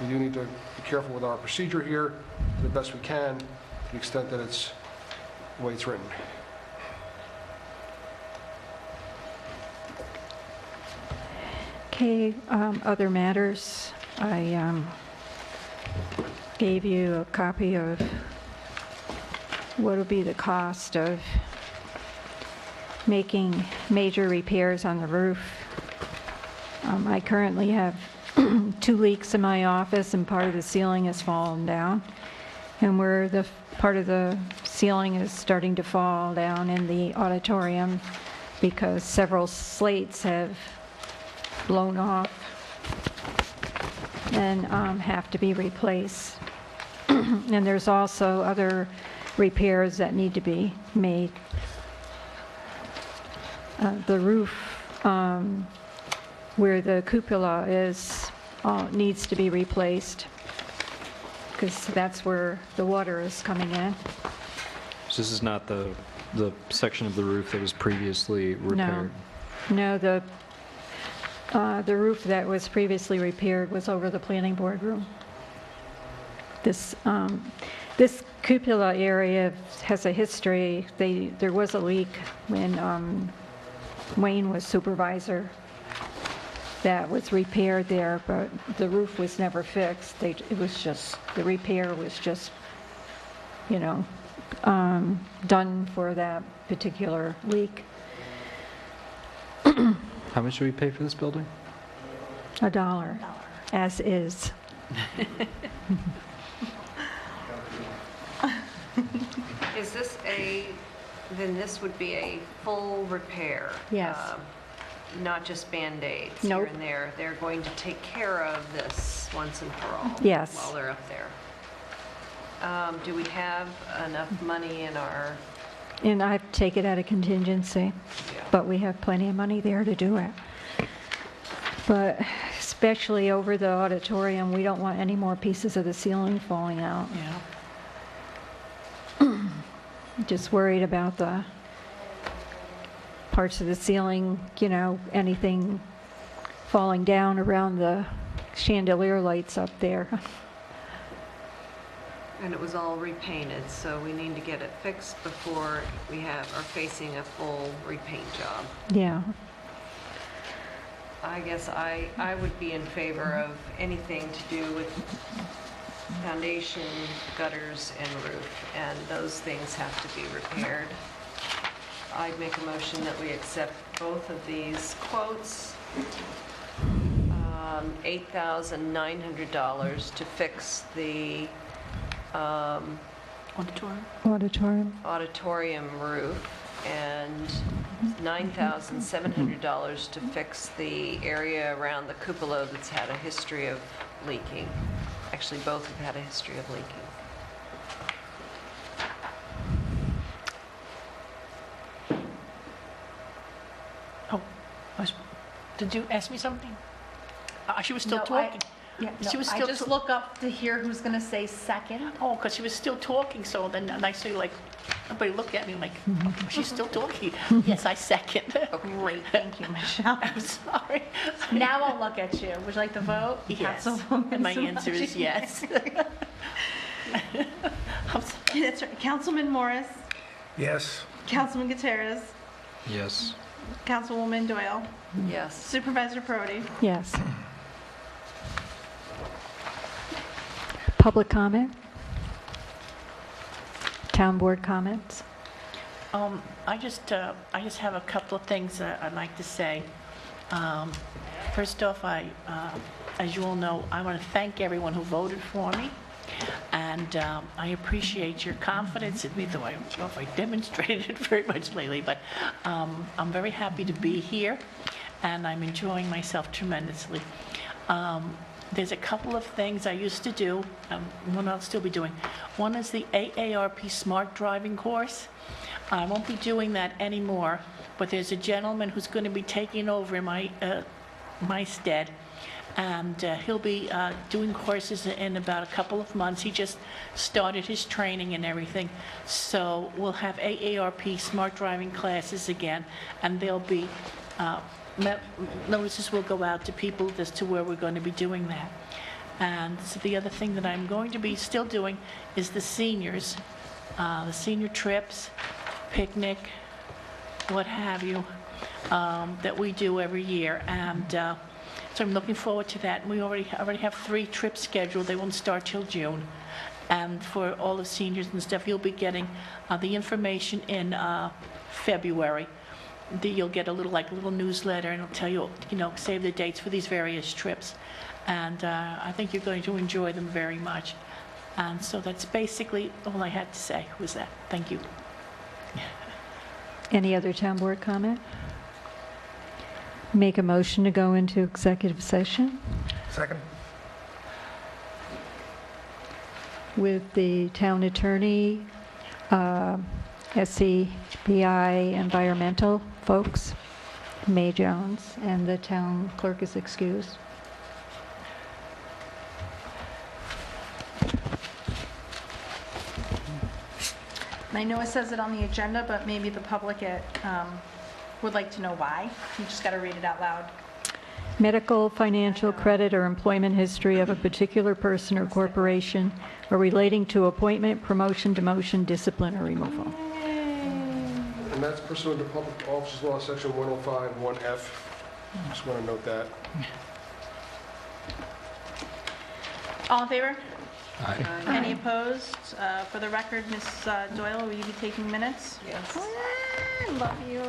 Speaker 10: we do need to be careful with our procedure here to the best we can, to the extent that it's the way it's written.
Speaker 1: Okay, other matters. I gave you a copy of what would be the cost of making major repairs on the roof. I currently have 2 leaks in my office, and part of the ceiling has fallen down. And where the part of the ceiling is starting to fall down in the auditorium because several slates have blown off and have to be replaced. And there's also other repairs that need to be made. The roof where the cupola is needs to be replaced because that's where the water is coming in.
Speaker 5: So this is not the section of the roof that was previously repaired?
Speaker 1: No, the roof that was previously repaired was over the planning board room. This cupola area has a history. There was a leak when Wayne was supervisor that was repaired there, but the roof was never fixed. It was just, the repair was just, done for that particular leak.
Speaker 5: How much do we pay for this building?
Speaker 1: $1, as is.
Speaker 7: Is this then this would be a full repair?
Speaker 1: Yes.
Speaker 7: Not just Band-Aids
Speaker 1: Nope.
Speaker 7: here and there. They're going to take care of this once and for all?
Speaker 1: Yes.
Speaker 7: While they're up there. Do we have enough money in our...
Speaker 1: And I take it out of contingency, but we have plenty of money there to do it. But especially over the auditorium, we don't want any more pieces of the ceiling falling out.
Speaker 4: Yeah.
Speaker 1: Just worried about the parts of the ceiling, anything falling down around the chandelier lights up there.
Speaker 7: And it was all repainted, so we need to get it fixed before we are facing a full repaint job.
Speaker 1: Yeah.
Speaker 7: I guess I would be in favor of anything to do with foundation, gutters, and roof, and those things have to be repaired. I'd make a motion that we accept both of these quotes. $8,900 to fix the auditorium roof, and $9,700 to fix the area around the cupola that's had a history of leaking. Actually, both have had a history of leaking.
Speaker 4: Oh, did you ask me something? She was still
Speaker 3: No,
Speaker 4: talking.
Speaker 3: She was still. I just look up to hear who's going to say second.
Speaker 4: Oh, because she was still talking, so then I say everybody looked at me like, she's still talking. Yes, I second.
Speaker 3: Great, thank you, Michelle.
Speaker 4: I'm sorry.
Speaker 3: Now I'll look at you. Would you like to vote?
Speaker 4: Yes,
Speaker 3: Councilwoman
Speaker 4: and my answer is
Speaker 3: Samaji?
Speaker 4: yes. I'm sorry.
Speaker 3: That's right. Councilman Morris,
Speaker 2: Yes.
Speaker 3: Councilman Gutierrez,
Speaker 5: Yes.
Speaker 3: Councilwoman Doyle,
Speaker 7: Yes.
Speaker 3: Supervisor Prody.
Speaker 1: Yes. Public comment? Town board comments?
Speaker 4: I just have a couple of things that I'd like to say. First off, as you all know, I want to thank everyone who voted for me, and I appreciate your confidence in me, though I don't know if I demonstrated it very much lately, but I'm very happy to be here, and I'm enjoying myself tremendously. There's a couple of things I used to do, one I'll still be doing. One is the AARP Smart Driving course. I won't be doing that anymore, but there's a gentleman who's going to be taking over in my stead, and he'll be doing courses in about a couple of months. He just started his training and everything, so we'll have AARP Smart Driving classes again, and there'll be notices will go out to people as to where we're going to be doing that. And so the other thing that I'm going to be still doing is the seniors, the senior trips, picnic, what have you, that we do every year. And so I'm looking forward to that. And we already have 3 trips scheduled. They won't start till June. And for all the seniors and stuff, you'll be getting the information in February. You'll get a little newsletter, and it'll tell you, save the dates for these various trips. And I think you're going to enjoy them very much. And so that's basically all I had to say was that. Thank you.
Speaker 1: Any other town board comment? Make a motion to go into executive session
Speaker 2: Second?
Speaker 1: with the town attorney, SCBI environmental folks, May Jones, and the town clerk is excused.
Speaker 3: I know it says it on the agenda, but maybe the public would like to know why. You just got to read it out loud.
Speaker 1: Medical, financial, credit, or employment history of a particular person or corporation or relating to appointment, promotion, demotion, discipline, or removal.
Speaker 10: And that's pursuant to Public Officers Law, Section 105, 1F. Just want to note that.
Speaker 3: All in favor?
Speaker 5: Aye.
Speaker 3: Any opposed? For the record, Ms. Doyle, will you be taking minutes?
Speaker 7: Yes.
Speaker 3: I love you.